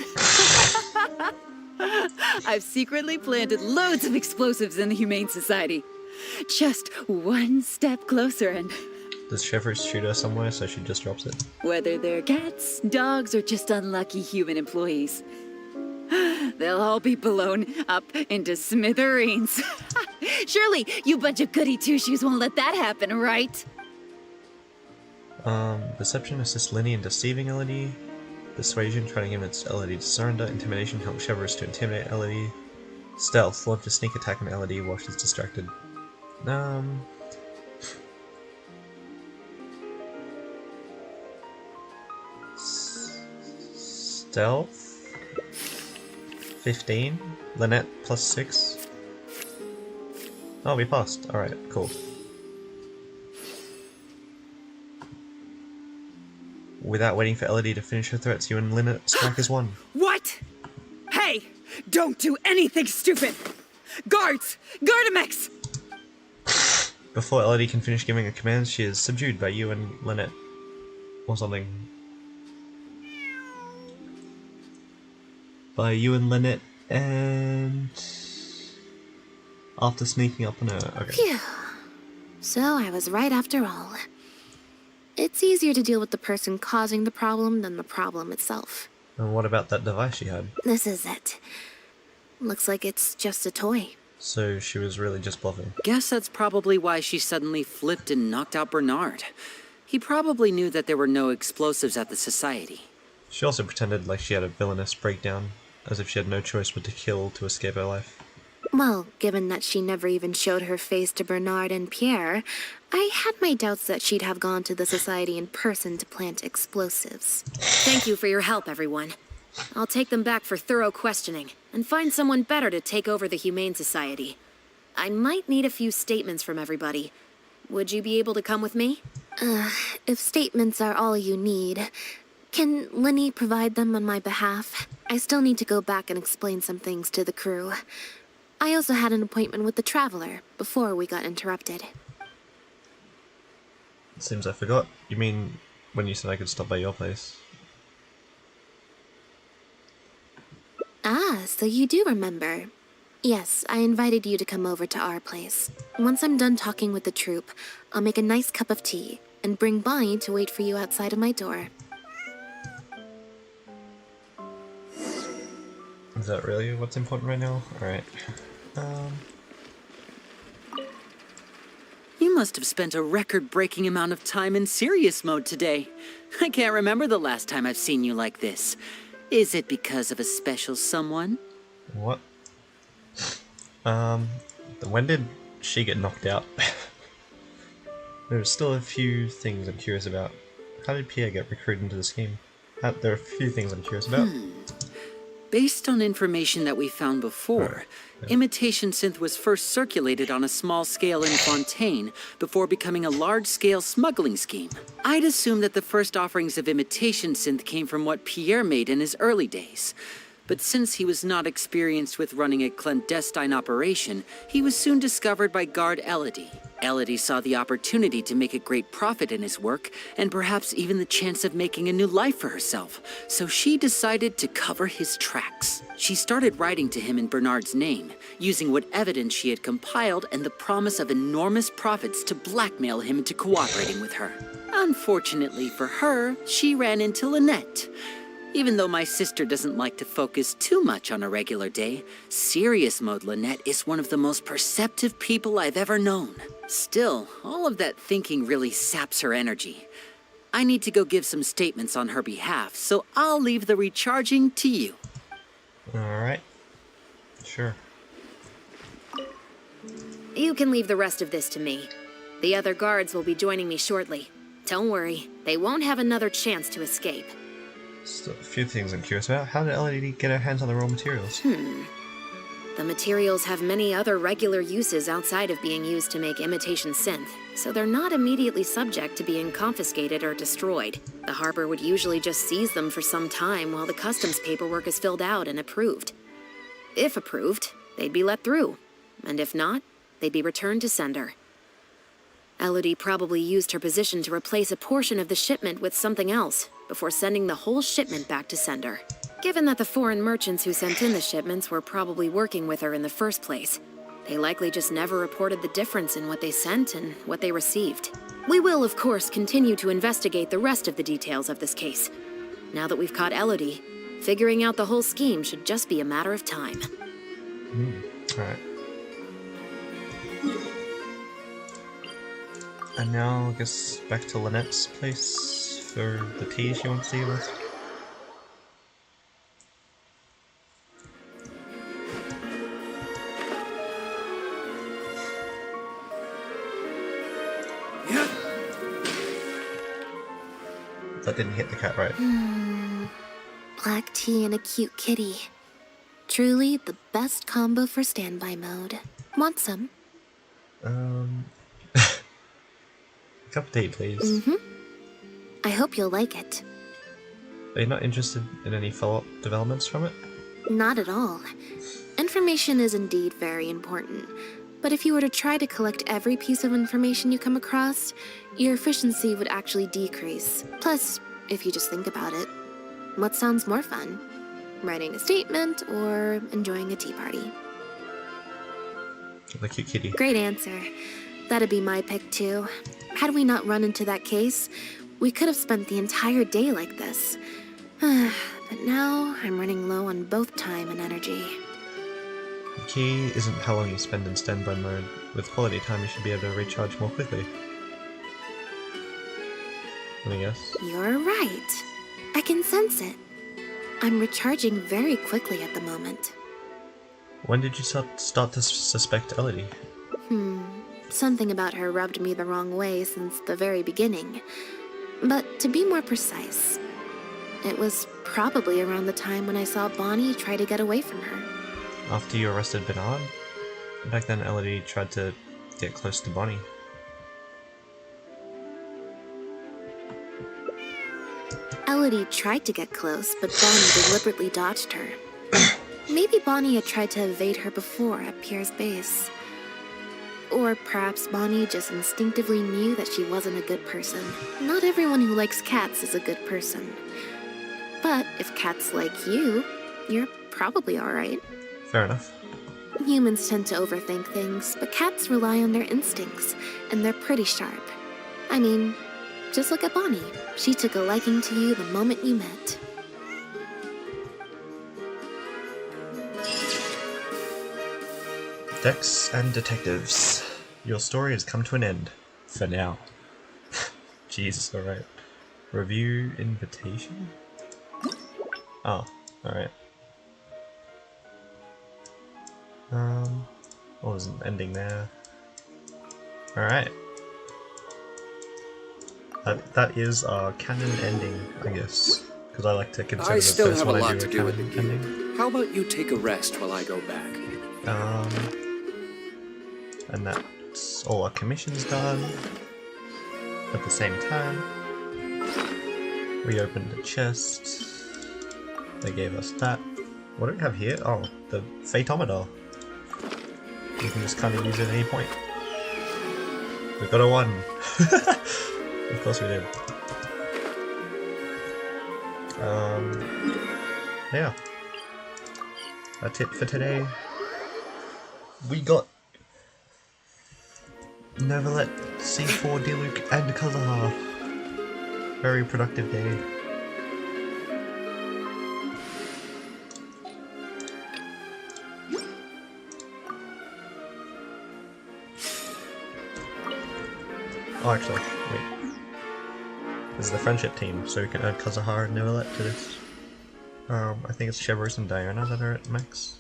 I've secretly planted loads of explosives in the Humane Society. Just one step closer and...
Does Chevrolet shoot her somewhere so she just drops it?
Whether they're cats, dogs, or just unlucky human employees, they'll all be blown up into smithereens. Surely, you bunch of goody two-shoes won't let that happen, right?
Deception assists Lenny in deceiving Elodie. Persuasion, trying to convince Elodie to surrender. Intimidation helps Chevrolet to intimidate Elodie. Stealth, launch a sneak attack on Elodie while she's distracted. Stealth? 15? Lynette plus 6? Oh, we passed. Alright, cool. Without waiting for Elodie to finish her threats, you and Lynette strike as one.
What? Hey! Don't do anything stupid! Guards! Gardamex!
Before Elodie can finish giving her commands, she is subdued by you and Lynette. Or something. By you and Lynette, and... after sneaking up on her. Okay.
Phew. So I was right after all. It's easier to deal with the person causing the problem than the problem itself.
And what about that device she had?
This is it. Looks like it's just a toy.
So she was really just bluffing.
Guess that's probably why she suddenly flipped and knocked out Bernard. He probably knew that there were no explosives at the Society.
She also pretended like she had a villainous breakdown, as if she had no choice but to kill to escape her life.
Well, given that she never even showed her face to Bernard and Pierre, I had my doubts that she'd have gone to the Society in person to plant explosives.
Thank you for your help, everyone. I'll take them back for thorough questioning and find someone better to take over the Humane Society. I might need a few statements from everybody. Would you be able to come with me?
If statements are all you need, can Lenny provide them on my behalf? I still need to go back and explain some things to the crew. I also had an appointment with the Traveler before we got interrupted.
It seems I forgot. You mean when you said I could stop by your place?
Ah, so you do remember. Yes, I invited you to come over to our place. Once I'm done talking with the troop, I'll make a nice cup of tea and bring Bonnie to wait for you outside of my door.
Is that really what's important right now? Alright.
must have spent a record-breaking amount of time in serious mode today. I can't remember the last time I've seen you like this. Is it because of a special someone?
What? When did she get knocked out? There's still a few things I'm curious about. How did Pierre get recruited into the scheme? There are a few things I'm curious about.
Based on information that we found before, imitation synth was first circulated on a small scale in Fontaine before becoming a large-scale smuggling scheme. I'd assume that the first offerings of imitation synth came from what Pierre made in his early days. But since he was not experienced with running a clandestine operation, he was soon discovered by guard Elodie. Elodie saw the opportunity to make a great profit in his work, and perhaps even the chance of making a new life for herself, so she decided to cover his tracks. She started writing to him in Bernard's name, using what evidence she had compiled and the promise of enormous profits to blackmail him into cooperating with her. Unfortunately for her, she ran into Lynette. Even though my sister doesn't like to focus too much on a regular day, serious mode Lynette is one of the most perceptive people I've ever known. Still, all of that thinking really saps her energy. I need to go give some statements on her behalf, so I'll leave the recharging to you.
Alright. Sure.
You can leave the rest of this to me. The other guards will be joining me shortly. Don't worry, they won't have another chance to escape.
Still a few things I'm curious about. How did LED get her hands on the raw materials?
The materials have many other regular uses outside of being used to make imitation synth, so they're not immediately subject to being confiscated or destroyed. The harbor would usually just seize them for some time while the customs paperwork is filled out and approved. If approved, they'd be let through, and if not, they'd be returned to sender. Elodie probably used her position to replace a portion of the shipment with something else, before sending the whole shipment back to sender. Given that the foreign merchants who sent in the shipments were probably working with her in the first place, they likely just never reported the difference in what they sent and what they received. We will, of course, continue to investigate the rest of the details of this case. Now that we've caught Elodie, figuring out the whole scheme should just be a matter of time.
Alright. And now, I guess, back to Lynette's place for the tea she wants to give us. That didn't hit the cat right.
Black tea and a cute kitty. Truly the best combo for standby mode. Want some?
Cup of tea, please.
I hope you'll like it.
Are you not interested in any follow-up developments from it?
Not at all. Information is indeed very important, but if you were to try to collect every piece of information you come across, your efficiency would actually decrease. Plus, if you just think about it, what sounds more fun? Writing a statement or enjoying a tea party?
The cute kitty.
Great answer. That'd be my pick too. Had we not run into that case, we could have spent the entire day like this. But now, I'm running low on both time and energy.
The key isn't how long you spend in standby mode. With quality time, you should be able to recharge more quickly. I guess.
You're right. I can sense it. I'm recharging very quickly at the moment.
When did you start to suspect Elodie?
Something about her rubbed me the wrong way since the very beginning. But to be more precise, it was probably around the time when I saw Bonnie try to get away from her.
After you arrested Bernard? Back then, Elodie tried to get close to Bonnie.
Elodie tried to get close, but Bonnie deliberately dodged her. Maybe Bonnie had tried to evade her before at Pierre's base. Or perhaps Bonnie just instinctively knew that she wasn't a good person. Not everyone who likes cats is a good person. But if cats like you, you're probably alright.
Fair enough.
Humans tend to overthink things, but cats rely on their instincts, and they're pretty sharp. I mean, just look at Bonnie. She took a liking to you the moment you met.
Dex and detectives. Your story has come to an end. For now. Jesus, alright. Review invitation? Oh, alright. What was an ending there? Alright. That is our canon ending, I guess. Because I like to consider
I
the
still
first
have a
one I
lot
do
to
a
do with
canon
the
ending.
guild. How about you take a rest while I go back?
And that's all our commissions done. At the same time, we opened the chest. They gave us that. What do we have here? Oh, the Fatometer. You can just kind of use it at any point. We got a 1. Of course we did. Yeah. That's it for today. We got Neuvillette, C4, Diluc, and Kazuha. Very productive day. Oh, actually, wait. This is the friendship team, so we can add Kazuha and Neuvillette to this. I think it's Chevrolet and Diana that are at max.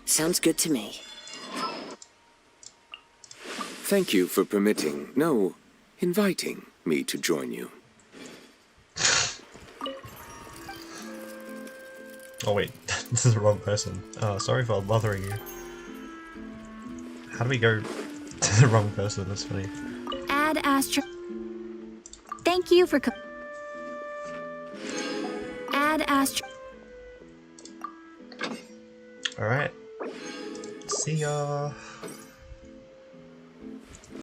Sounds good to me.
Thank you for permitting, no, inviting me to join you.
Oh wait, this is the wrong person. Sorry for bothering you. How do we go to the wrong person? That's funny.
Add Astro. Thank you for. Add Astro.
Alright. See ya.